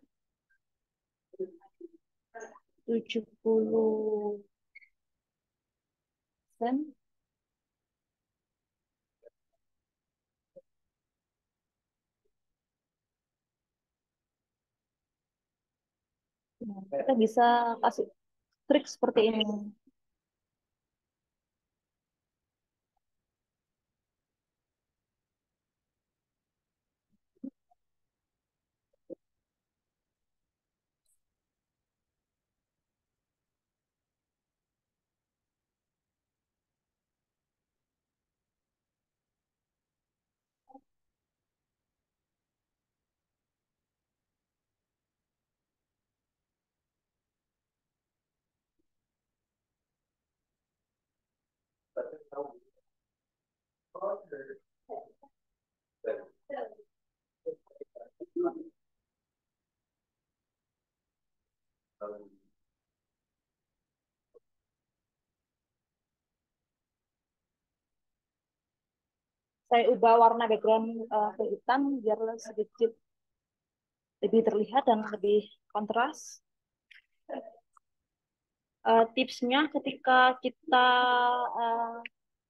70%. Nah, kita bisa kasih trik seperti ini. Saya ubah warna background ke hitam biar sedikit lebih terlihat dan lebih kontras. Tipsnya ketika kita uh,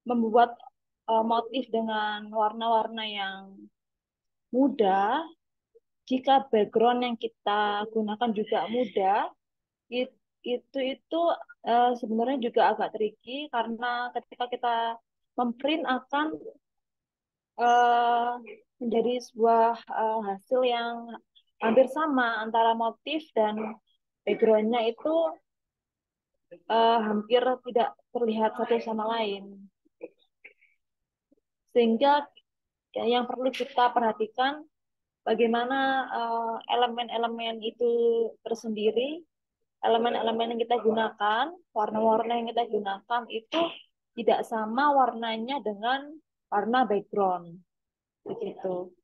membuat motif dengan warna-warna yang mudah, jika background yang kita gunakan juga mudah, itu sebenarnya juga agak tricky karena ketika kita memprint akan eh, menjadi sebuah hasil yang hampir sama antara motif dan backgroundnya itu hampir tidak terlihat satu sama lain. Sehingga yang perlu kita perhatikan bagaimana elemen-elemen itu tersendiri, elemen-elemen yang kita gunakan, warna-warna yang kita gunakan itu tidak sama warnanya dengan warna background. Begitu.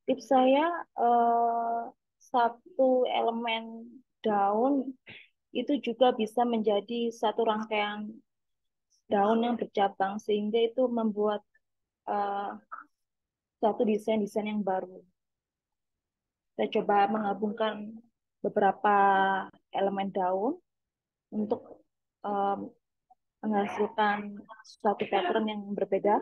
Tips saya satu elemen daun itu juga bisa menjadi satu rangkaian daun yang bercabang sehingga itu membuat eh, satu desain-desain yang baru. Saya coba menggabungkan beberapa elemen daun untuk em, menghasilkan suatu pattern yang berbeda.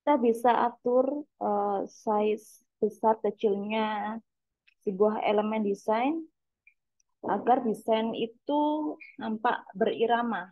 Kita bisa atur size besar kecilnya sebuah elemen desain agar desain itu nampak berirama.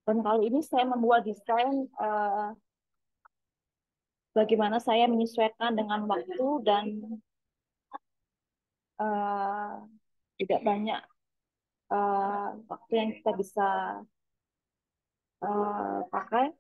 Dan kali ini saya membuat desain bagaimana saya menyesuaikan dengan waktu dan eh, tidak banyak waktu yang kita bisa pakai.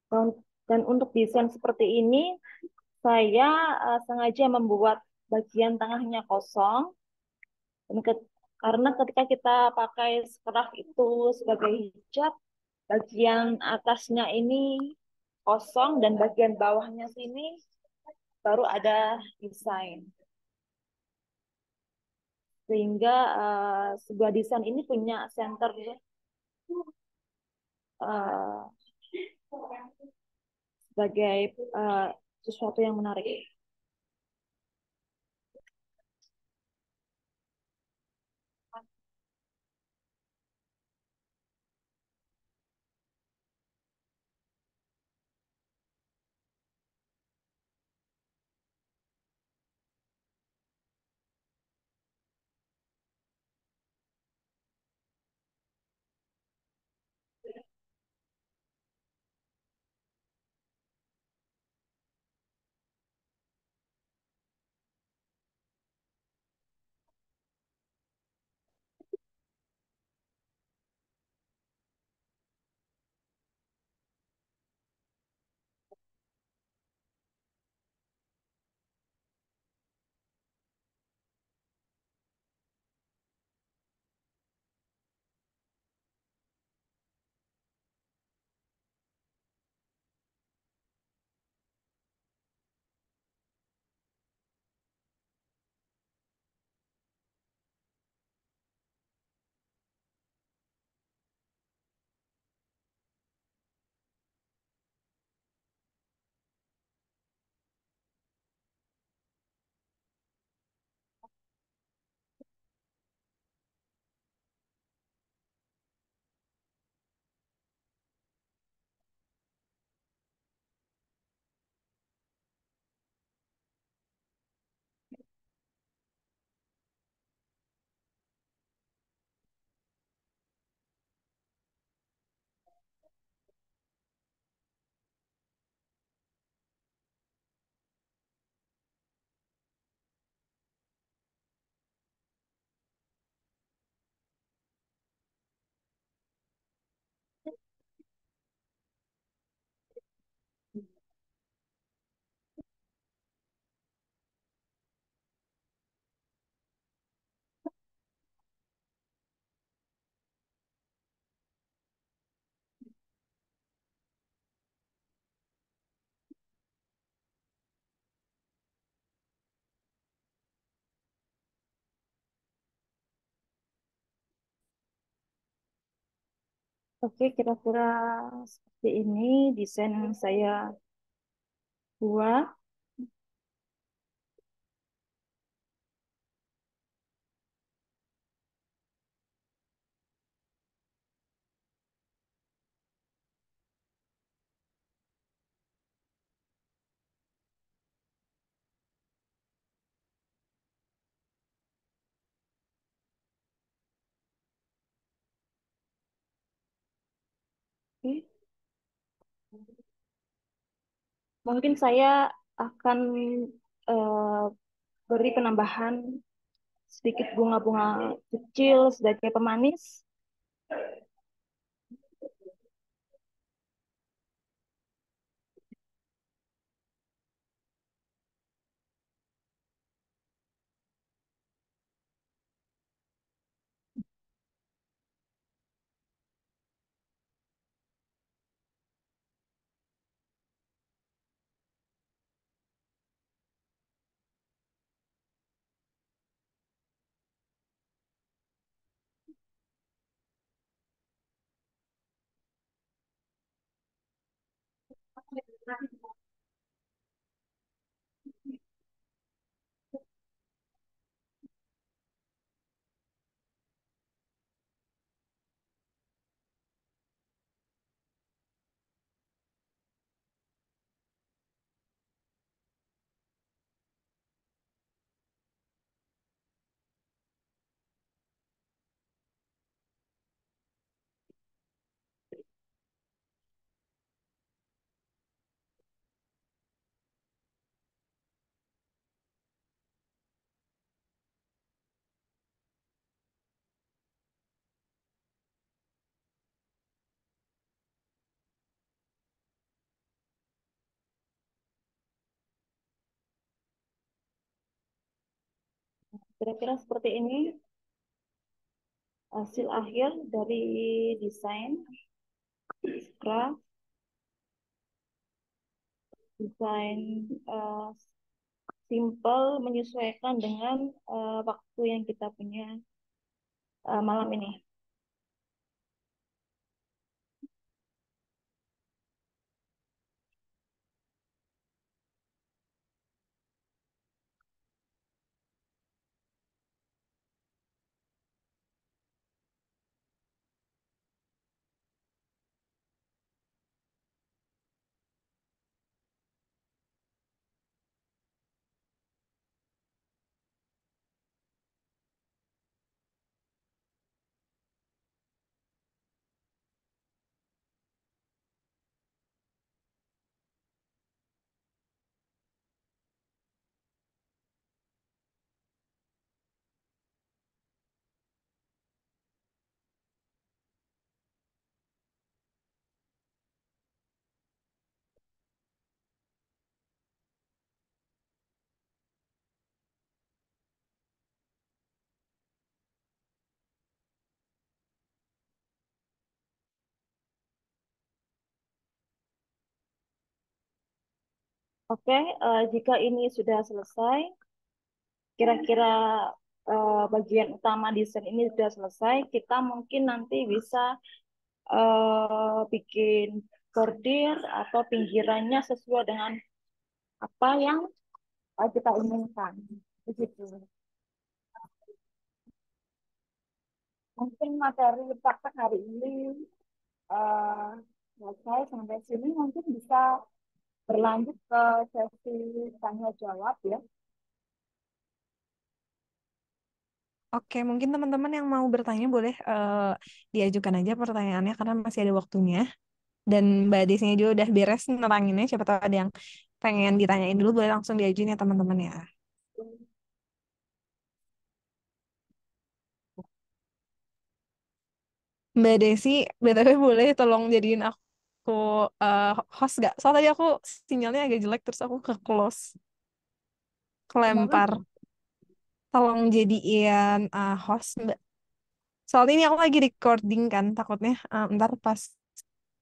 Dan, dan untuk desain seperti ini, saya sengaja membuat bagian tengahnya kosong. Dan karena ketika kita pakai scarf itu sebagai hijab, bagian atasnya ini kosong dan bagian bawahnya sini baru ada desain. Sehingga sebuah desain ini punya center uh, sebagai sesuatu yang menarik. Oke, kira-kira seperti ini desain yang saya buat. Oke. Mungkin saya akan eh, beri penambahan sedikit bunga-bunga kecil sebagai pemanis. Kira-kira seperti ini hasil akhir dari desain craft, desain eh, simple menyesuaikan dengan waktu yang kita punya malam ini. Oke, jika ini sudah selesai, kira-kira bagian utama desain ini sudah selesai, kita mungkin nanti bisa bikin bordir atau pinggirannya sesuai dengan apa yang kita inginkan. Begitu. Mungkin materi praktek hari ini eh, selesai sampai sini, mungkin bisa berlanjut ke sesi tanya jawab ya. Oke, mungkin teman-teman yang mau bertanya boleh diajukan aja pertanyaannya karena masih ada waktunya. Dan Mbak Desnya juga udah beres neranginnya. Siapa tahu ada yang pengen ditanyain dulu, boleh langsung diajuin ya teman-teman ya. Mbak Desi, BTW boleh tolong jadiin aku eh, host gak? Soalnya tadi aku sinyalnya agak jelek terus aku ke close, Gimana? kelempar. Tolong jadiin host Mbak. Soalnya ini aku lagi recording kan, takutnya ntar pas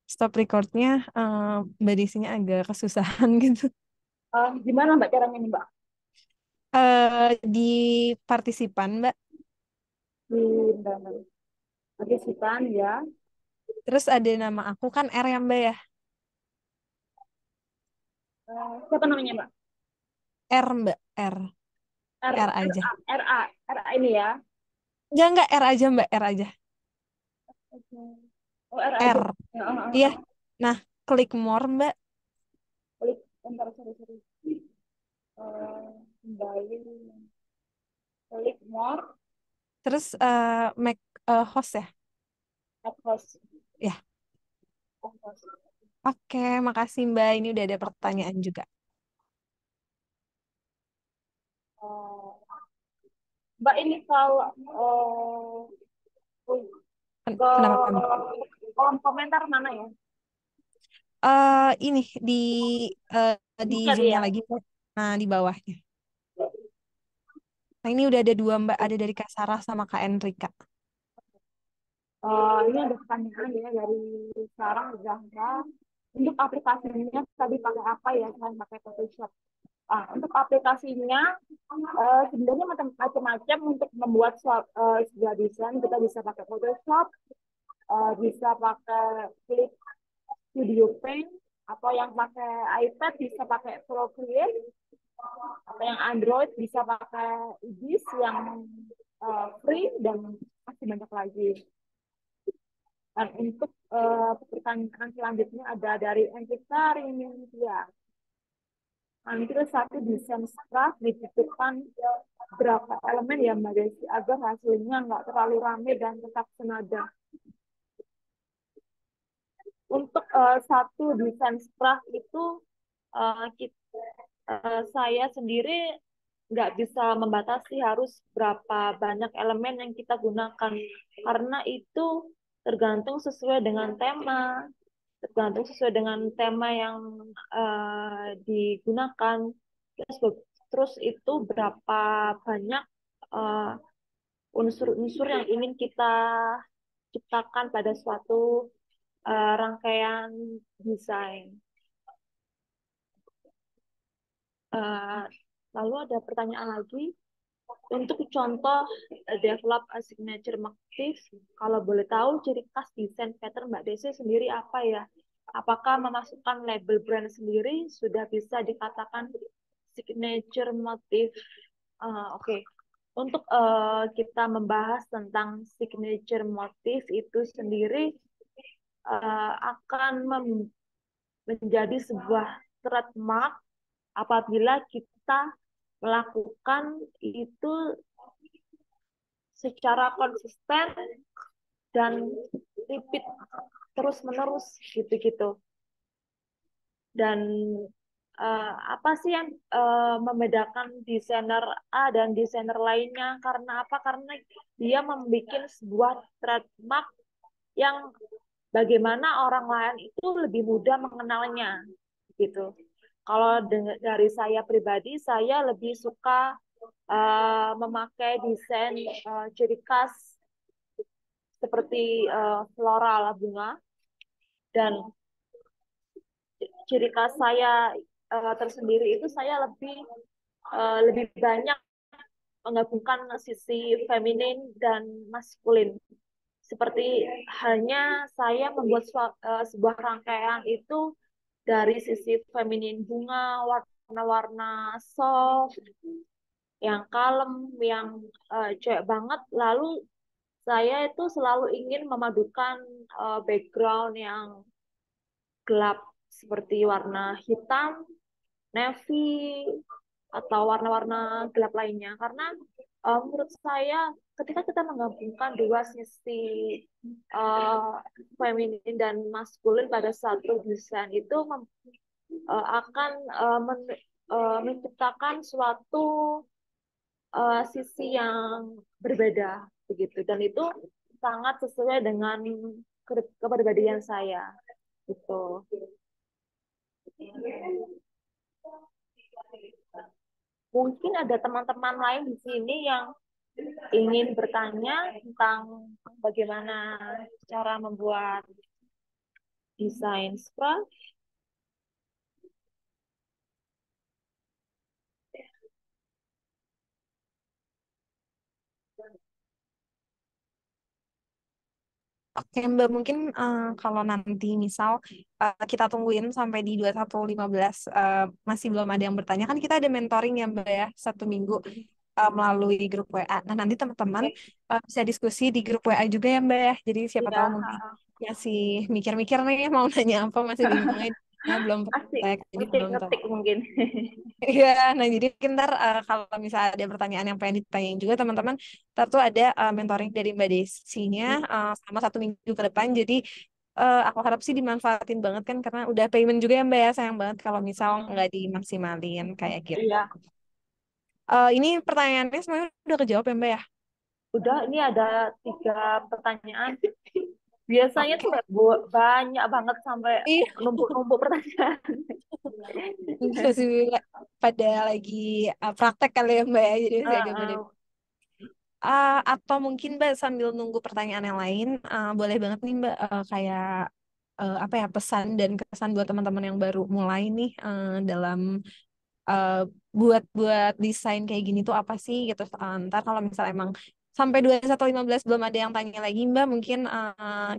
stop recordnya Mbak Desinya agak kesusahan gitu. Gimana Mbak caranya nih Mbak? Di partisipan Mbak. Di partisipan ya. Terus ada nama aku kan R ya Mbak ya. Siapa namanya Mbak? R Mbak, R. R aja. R A ini ya. Enggak R aja Mbak, R aja. Oke. Oh, R aja. R. Ya, Iya. Nah, klik more Mbak. Klik, bentar, sorry. Kembali, klik more, Terus make host ya. add host. Ya. Add host. Oke, makasih Mbak. Ini udah ada pertanyaan juga. Eh, Mbak ini kalau ke Kenapa Mbak? kolom komentar mana ya? Ini eh, Di di chat Zoom-nya ya. lagi Mbak. Nah, di bawahnya. Nah, ini udah ada dua Mbak, ada dari Kak Sarah sama Kak Enrika. Ini ada pertanyaan ya dari Sarah Zahra. Untuk aplikasinya tadi pakai apa ya? Selain pakai Photoshop. Untuk aplikasinya sebenarnya macam-macam untuk membuat sebuah desain. Kita bisa pakai Photoshop, bisa pakai Clip Studio Paint, atau yang pakai iPad bisa pakai Procreate, atau yang Android bisa pakai Ibis yang free, dan masih banyak lagi. Dan untuk pertanyaan selanjutnya ada dari Enrika Rinintia. Ambil satu desain Scrap, dibutuhkan berapa elemen ya Mbak Desi agar hasilnya nggak terlalu rame dan tetap senada. Untuk satu desain Scrap itu saya sendiri nggak bisa membatasi harus berapa banyak elemen yang kita gunakan, karena itu tergantung sesuai dengan tema, yang digunakan. Terus itu berapa banyak eh, unsur-unsur yang ingin kita ciptakan pada suatu rangkaian desain. Eh, Lalu ada pertanyaan lagi, untuk contoh develop a signature motif, kalau boleh tahu ciri khas desain pattern Mbak Desi sendiri apa ya? Apakah memasukkan label brand sendiri sudah bisa dikatakan signature motif? Oke. Untuk kita membahas tentang signature motif itu sendiri akan menjadi sebuah trademark apabila kita melakukan itu secara konsisten dan repeat terus menerus gitu-gitu. Dan apa sih yang membedakan desainer A dan desainer lainnya? Karena apa? Karena dia membuat sebuah trademark yang bagaimana orang lain itu lebih mudah mengenalnya gitu. Kalau dari saya pribadi, saya lebih suka memakai desain ciri khas seperti floral bunga, dan ciri khas saya tersendiri itu saya lebih banyak menggabungkan sisi feminin dan maskulin. Seperti halnya saya membuat sebuah rangkaian itu dari sisi feminin bunga, warna-warna soft, yang kalem, yang cewek banget. Lalu saya itu selalu ingin memadukan background yang gelap seperti warna hitam, navy, atau warna-warna gelap lainnya. Karena menurut saya ketika kita menggabungkan dua sisi uh, feminin dan maskulin pada satu desain itu akan menciptakan suatu sisi yang berbeda begitu, dan itu sangat sesuai dengan kepribadian saya gitu. Mungkin ada teman-teman lain di sini yang ingin bertanya tentang bagaimana cara membuat desain scrunch. Oke, Mbak, mungkin kalau nanti misal kita tungguin sampai di 21.15 masih belum ada yang bertanya, kan kita ada mentoring ya, Mbak ya, 1 minggu melalui grup WA. Nah, nanti teman-teman Oke. bisa diskusi di grup WA juga ya, Mbak ya. Jadi siapa Iya, tahu mungkin masih mikir-mikir nih mau nanya apa, masih bingung aja, belum asik, praktek, jadi belum tahu. ngetik-ngetik mungkin. Iya, nah jadi ntar kalau misalnya ada pertanyaan yang pengen ditanyain juga teman-teman, ntar tuh ada mentoring dari Mbak Desinya selama 1 minggu ke depan. Jadi aku harap sih dimanfaatin banget kan karena udah payment juga ya Mbak ya, sayang banget kalau misal nggak dimaksimalin kayak gitu. Iya, Ini pertanyaannya semuanya udah kejawab ya Mbak ya? udah ini ada 3 pertanyaan. Biasanya Oke. tuh banyak banget sampai Iya, numpuk-numpuk pertanyaan. mungkin masih pada lagi praktek kali ya Mbak ya, jadi masih agak pada. Uh, Atau mungkin Mbak sambil nunggu pertanyaan yang lain, boleh banget nih Mbak kayak apa ya pesan dan kesan buat teman-teman yang baru mulai nih dalam uh, buat buat desain kayak gini tuh apa sih gitu. Ntar kalau misalnya emang sampai 21.15 belum ada yang tanya lagi Mbak, mungkin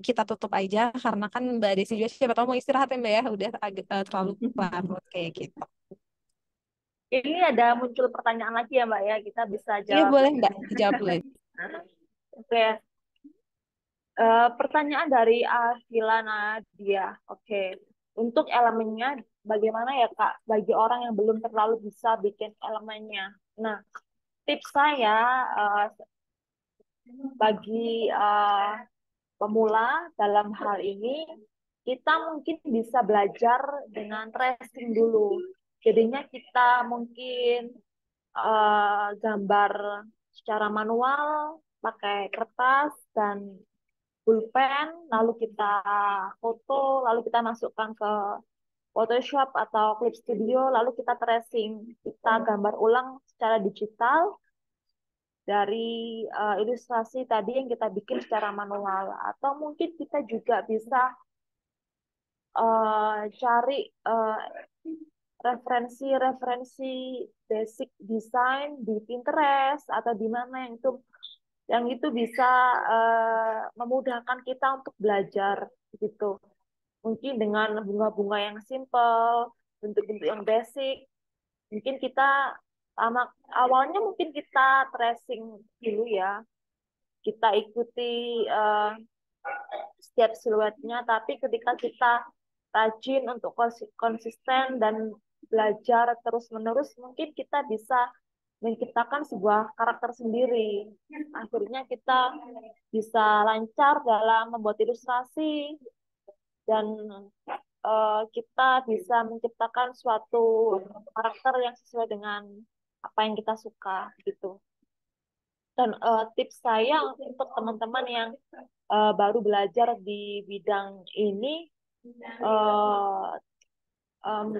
kita tutup aja karena kan Mbak Desi juga siapa tahu mau istirahat ya Mbak ya, udah agak terlalu larut kayak gitu. ini ada muncul pertanyaan lagi ya Mbak ya, kita bisa Iya jawab boleh lagi. Mbak, dijawab dulu. Oke, pertanyaan dari Ahila Nadia. Oke, untuk elemennya bagaimana ya Kak, bagi orang yang belum terlalu bisa bikin elemennya? Nah, tips saya bagi pemula dalam hal ini, kita mungkin bisa belajar dengan tracing dulu. Jadinya kita mungkin gambar secara manual, pakai kertas dan pulpen, lalu kita foto, lalu kita masukkan ke Photoshop atau Clip Studio, lalu kita tracing, kita gambar ulang secara digital dari ilustrasi tadi yang kita bikin secara manual. Atau mungkin kita juga bisa cari referensi-referensi basic design di Pinterest atau di mana yang itu bisa memudahkan kita untuk belajar gitu. Mungkin dengan bunga-bunga yang simple, bentuk-bentuk yang basic, mungkin kita awalnya mungkin kita tracing dulu ya, kita ikuti uh, setiap siluetnya, tapi ketika kita rajin untuk konsisten dan belajar terus-menerus, mungkin kita bisa menciptakan sebuah karakter sendiri. Akhirnya kita bisa lancar dalam membuat ilustrasi dan kita bisa menciptakan suatu karakter yang sesuai dengan apa yang kita suka gitu. Dan tips saya untuk teman-teman yang baru belajar di bidang ini, uh, um,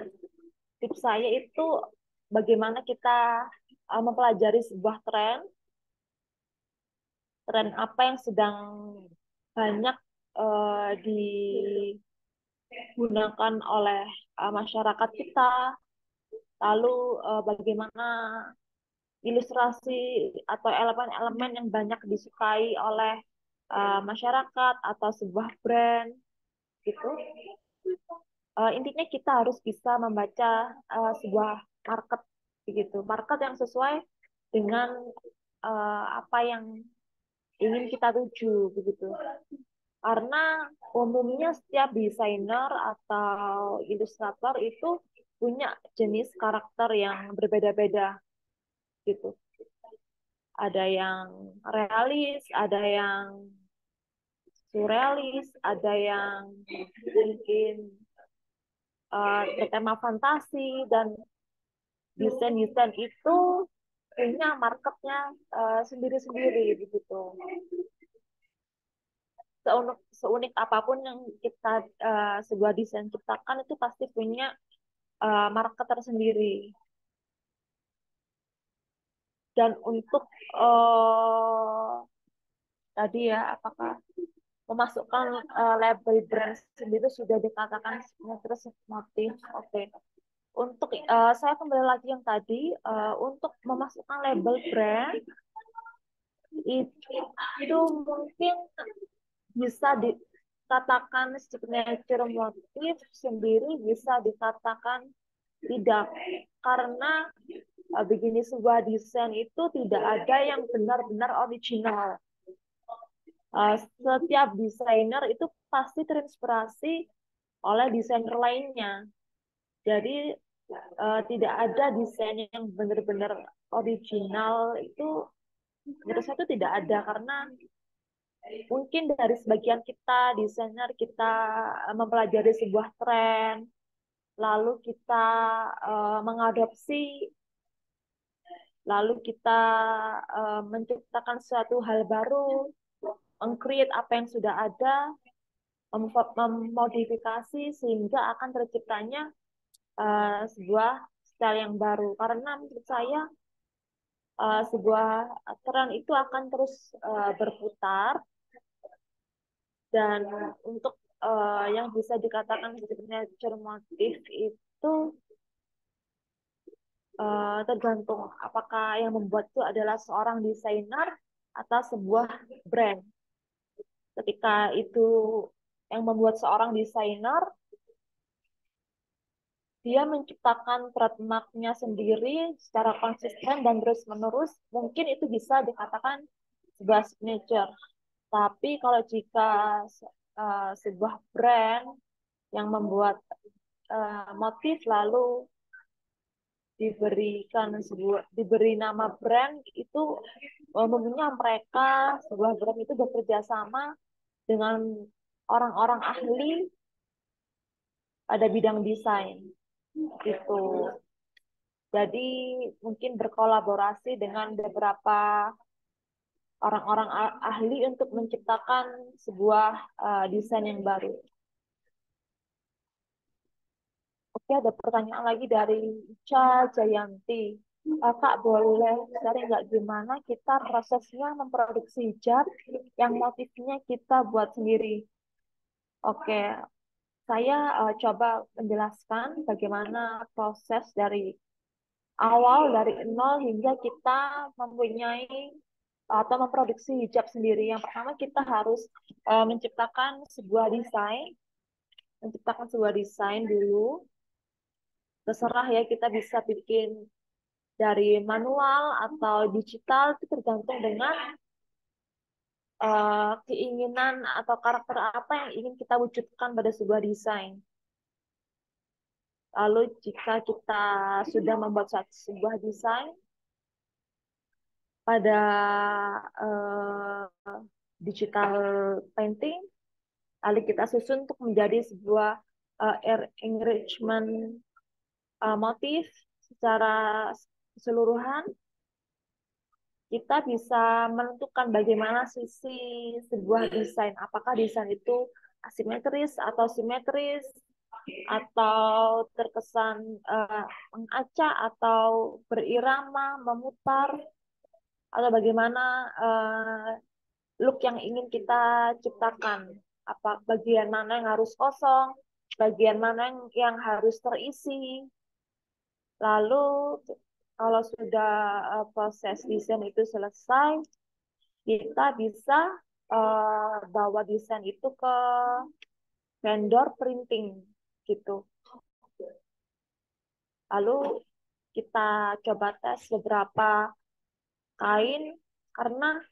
tips saya itu bagaimana kita mempelajari sebuah tren apa yang sedang banyak digunakan oleh masyarakat kita, lalu bagaimana ilustrasi atau elemen-elemen yang banyak disukai oleh masyarakat atau sebuah brand gitu. Intinya kita harus bisa membaca sebuah market begitu, market yang sesuai dengan apa yang ingin kita tuju begitu. Karena umumnya setiap desainer atau ilustrator itu punya jenis karakter yang berbeda-beda gitu. Ada yang realis, ada yang surrealis, ada yang mungkin bertema fantasi, dan desain-desain itu punya marketnya sendiri-sendiri begitu. Seunik apapun yang kita sebuah desain ciptakan itu pasti punya market tersendiri. Dan untuk tadi ya, apakah memasukkan label brand sendiri sudah dikatakan terus motif. Oke. Untuk saya kembali lagi yang tadi, untuk memasukkan label brand itu mungkin bisa dikatakan signature motif sendiri, bisa dikatakan tidak. Karena begini, sebuah desain itu tidak ada yang benar-benar original. Setiap desainer itu pasti terinspirasi oleh desainer lainnya. Jadi tidak ada desain yang benar-benar original itu, menurut saya itu tidak ada, karena mungkin dari sebagian kita desainer kita mempelajari sebuah tren, lalu kita mengadopsi, lalu kita menciptakan suatu hal baru, meng-create apa yang sudah ada, memodifikasi sehingga akan terciptanya sebuah style yang baru. Karena menurut saya sebuah tren itu akan terus berputar, dan untuk yang bisa dikatakan signature motif itu tergantung apakah yang membuat itu adalah seorang desainer atau sebuah brand. Ketika itu yang membuat seorang desainer, dia menciptakan trademark-nya sendiri secara konsisten dan terus-menerus, mungkin itu bisa dikatakan sebuah signature. Tapi kalau jika sebuah brand yang membuat motif lalu diberi nama brand, itu umumnya mereka sebuah brand itu bekerja sama dengan orang-orang ahli pada bidang desain gitu. Jadi mungkin berkolaborasi dengan beberapa orang-orang ahli untuk menciptakan sebuah desain yang baru. Oke, ada pertanyaan lagi dari Ica Jayanti. Kak, boleh sharing nggak gimana kita prosesnya memproduksi hijab yang motifnya kita buat sendiri? Oke, saya coba menjelaskan bagaimana proses dari awal, dari nol hingga kita mempunyai atau memproduksi hijab sendiri. Yang pertama kita harus menciptakan sebuah desain dulu. Terserah ya, kita bisa bikin dari manual atau digital, itu tergantung dengan keinginan atau karakter apa yang ingin kita wujudkan pada sebuah desain. Lalu jika kita sudah membuat sebuah desain pada digital painting, lalu kita susun untuk menjadi sebuah enrichment motif secara keseluruhan, kita bisa menentukan bagaimana sisi sebuah desain. Apakah desain itu asimetris atau simetris, atau terkesan mengacak atau berirama, memutar, atau bagaimana look yang ingin kita ciptakan. Apa bagian mana yang harus kosong, bagian mana yang harus terisi. Lalu kalau sudah proses desain itu selesai, kita bisa bawa desain itu ke vendor printing gitu. Lalu kita coba tes beberapa kain, karena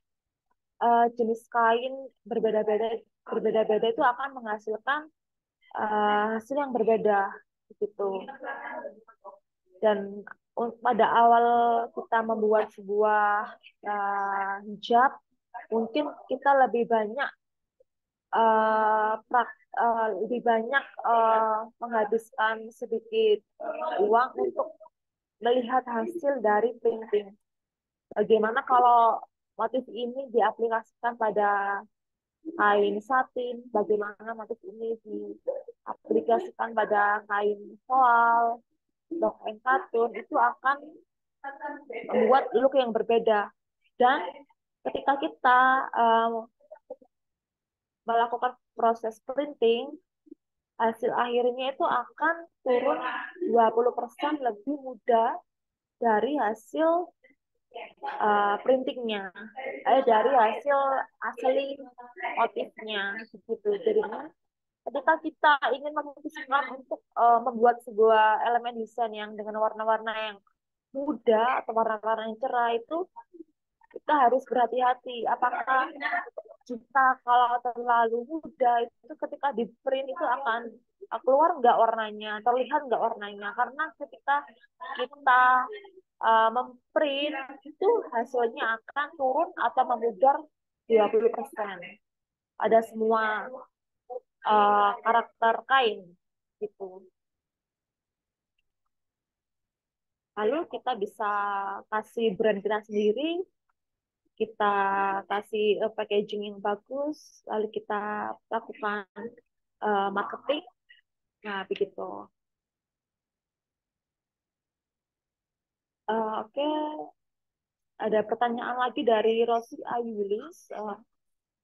jenis kain berbeda-beda itu akan menghasilkan hasil yang berbeda gitu. Dan pada awal kita membuat sebuah hijab, mungkin kita lebih banyak menghabiskan sedikit uang untuk melihat hasil dari printing. Bagaimana kalau motif ini diaplikasikan pada kain satin, bagaimana motif ini diaplikasikan pada kain voal, atau kain katun, itu akan membuat look yang berbeda. Dan ketika kita melakukan proses printing, hasil akhirnya itu akan turun 20% lebih mudah dari hasil printingnya, dari hasil asli motifnya gitu. Jadi ketika kita ingin memutuskan untuk membuat sebuah elemen desain yang dengan warna-warna yang muda atau warna-warna yang cerah itu kita harus berhati-hati. Apakah kita kalau terlalu muda itu ketika di print itu akan keluar nggak warnanya, terlihat nggak warnanya? Karena ketika kita memprint itu hasilnya akan turun atau memudar 20% ada semua karakter kain gitu. Lalu kita bisa kasih brand kita sendiri, kita kasih packaging yang bagus, lalu kita lakukan marketing. Nah, begitu. Oke, ada pertanyaan lagi dari Rosi Ayulis.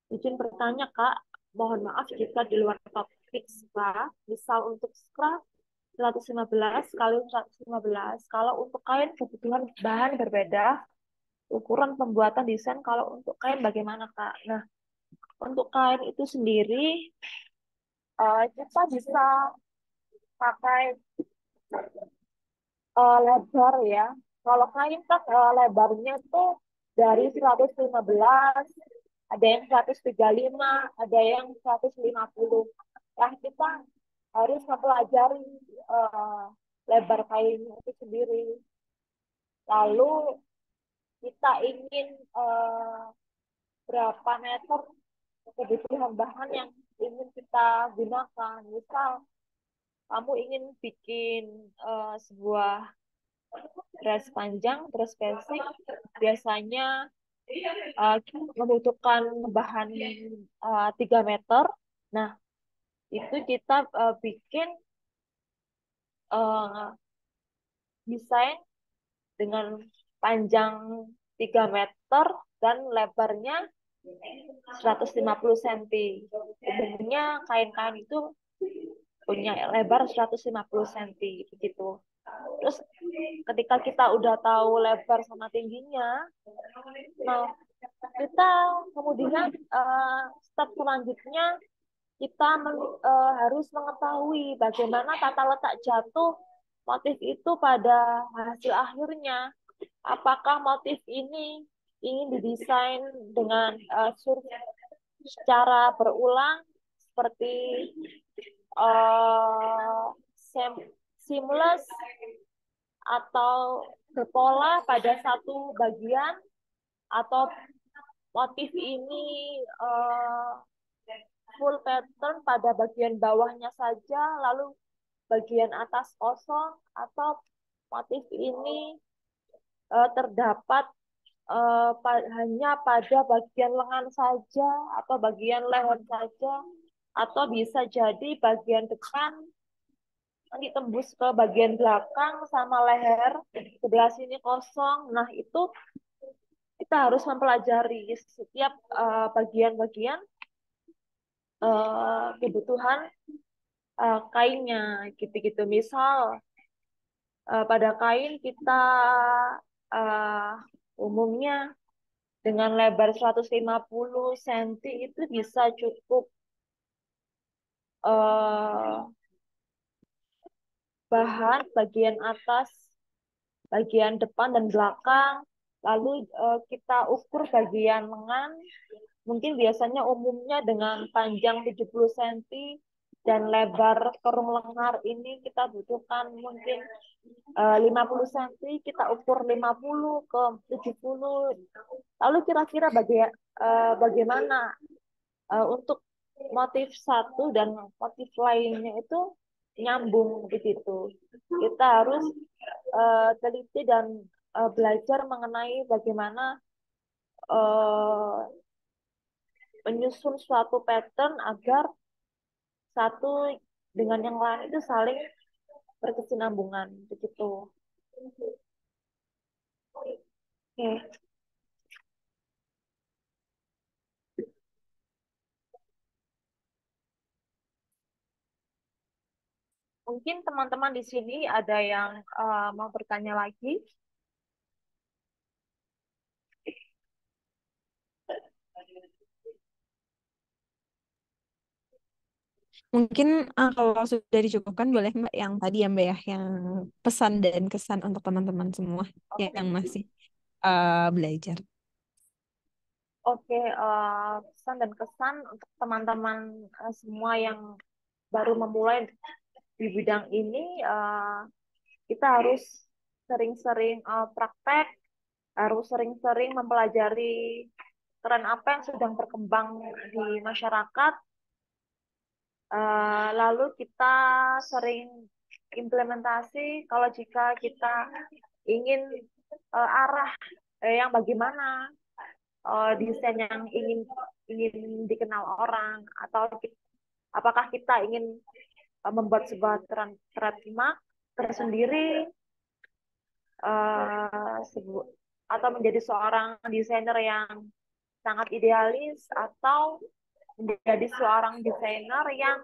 Izin bertanya, Kak. Mohon maaf jika di luar topik Skra. Misal untuk Skra 115 kali 115. Kalau untuk kain kebutuhan bahan berbeda, ukuran pembuatan desain kalau untuk kain bagaimana, Kak? Nah, untuk kain itu sendiri, kita bisa pakai lebar ya. Kalau kain kan lebarnya tuh dari 115, ada yang 135, ada yang 150. Nah, kita harus mempelajari uh, lebar kain itu sendiri. Lalu kita ingin berapa meter kebutuhan bahan yang ingin kita gunakan. Misal kamu ingin bikin sebuah dress panjang, dress basic, biasanya membutuhkan bahan 3 meter. Nah, itu kita bikin uh, desain dengan panjang 3 meter dan lebarnya 150 cm. Umumnya kain-kain itu punya lebar 150 cm begitu. Terus ketika kita udah tahu lebar sama tingginya, nah kita kemudian step selanjutnya kita harus mengetahui bagaimana tata letak jatuh motif itu pada hasil akhirnya. Apakah motif ini ingin didesain dengan secara berulang seperti uh, seamless atau berpola pada satu bagian, atau motif ini full pattern pada bagian bawahnya saja lalu bagian atas kosong, atau motif ini terdapat hanya pada bagian lengan saja atau bagian leher saja, atau bisa jadi bagian depan nanti tembus ke bagian belakang sama leher sebelah sini kosong. Nah, itu kita harus mempelajari setiap bagian-bagian kebutuhan kainnya gitu-gitu. Misal pada kain kita uh, umumnya dengan lebar 150 cm itu bisa cukup uh, bahan bagian atas, bagian depan dan belakang. Lalu kita ukur bagian lengan. Mungkin biasanya umumnya dengan panjang 70 cm dan lebar kerung lengan ini kita butuhkan mungkin 50 cm, kita ukur 50 ke 70. Lalu kira-kira bagaimana untuk motif satu dan motif lainnya itu nyambung begitu. Kita harus teliti dan belajar mengenai bagaimana uh, menyusun suatu pattern agar satu dengan yang lain itu saling berkesinambungan begitu. Oke. Mungkin teman-teman di sini ada yang mau bertanya lagi. Mungkin kalau sudah dicukupkan boleh Mbak yang tadi ya Mbak ya, yang pesan dan kesan untuk teman-teman semua yang Oke. masih belajar. Oke, pesan dan kesan untuk teman-teman semua yang baru memulai di bidang ini, kita harus sering-sering praktek, harus sering-sering mempelajari tren apa yang sedang berkembang di masyarakat. Lalu kita sering implementasi kalau jika kita ingin arah yang bagaimana desain yang ingin ingin dikenal orang, atau apakah kita ingin membuat sebuah trademark tersendiri, atau menjadi seorang desainer yang sangat idealis, atau menjadi seorang desainer yang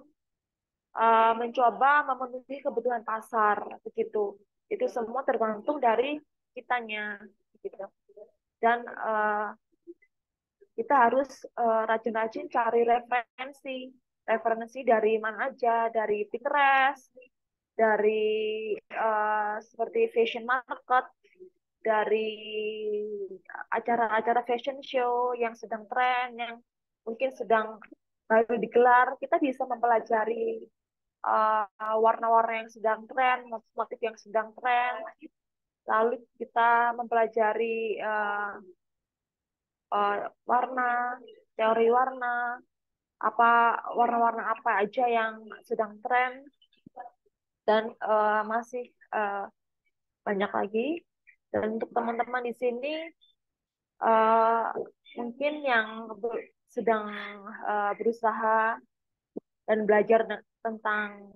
mencoba memenuhi kebutuhan pasar begitu. Itu semua tergantung dari kitanya gitu. Dan kita harus rajin-rajin cari referensi dari mana aja, dari Pinterest, dari seperti fashion market, dari acara-acara fashion show yang sedang tren, yang mungkin sedang baru digelar. Kita bisa mempelajari warna-warna yang sedang tren, motif-motif yang sedang tren. Lalu kita mempelajari warna, teori warna, apa warna-warna apa aja yang sedang tren, dan masih uh, banyak lagi. Dan untuk teman-teman di sini uh, mungkin yang sedang berusaha dan belajar tentang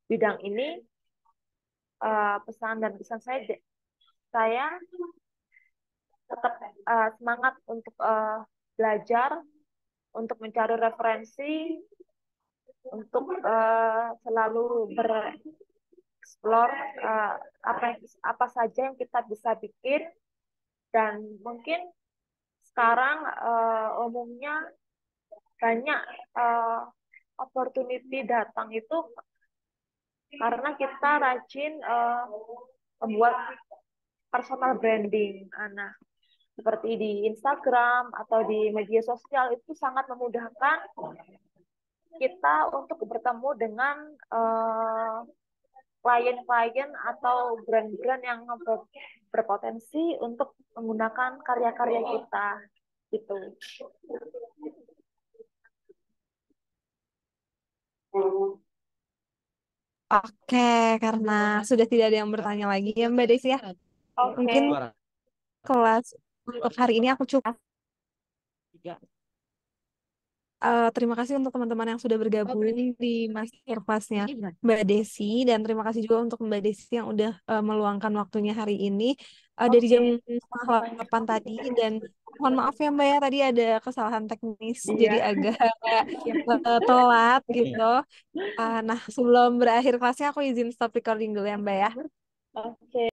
bidang ini, pesan dan kesan saya tetap semangat untuk belajar, untuk mencari referensi, untuk selalu bereksplor apa apa saja yang kita bisa bikin. Dan mungkin sekarang umumnya banyak uh, opportunity datang itu karena kita rajin membuat personal branding. Nah, seperti di Instagram atau di media sosial itu sangat memudahkan kita untuk bertemu dengan klien-klien atau brand-brand yang berpotensi untuk menggunakan karya-karya kita gitu. Oke, karena sudah tidak ada yang bertanya lagi ya Mbak Desi ya. Oke, Mungkin kelas untuk hari ini aku cukup. Terima kasih untuk teman-teman yang sudah bergabung di masterclass-nya Mbak Desi, dan terima kasih juga untuk Mbak Desi yang udah meluangkan waktunya hari ini dari jam oke. 8 tadi. Dan mohon maaf ya Mbak ya, tadi ada kesalahan teknis jadi Iya. agak telat gitu. Nah, sebelum berakhir kelasnya aku izin stop recording dulu ya Mbak ya. Oke.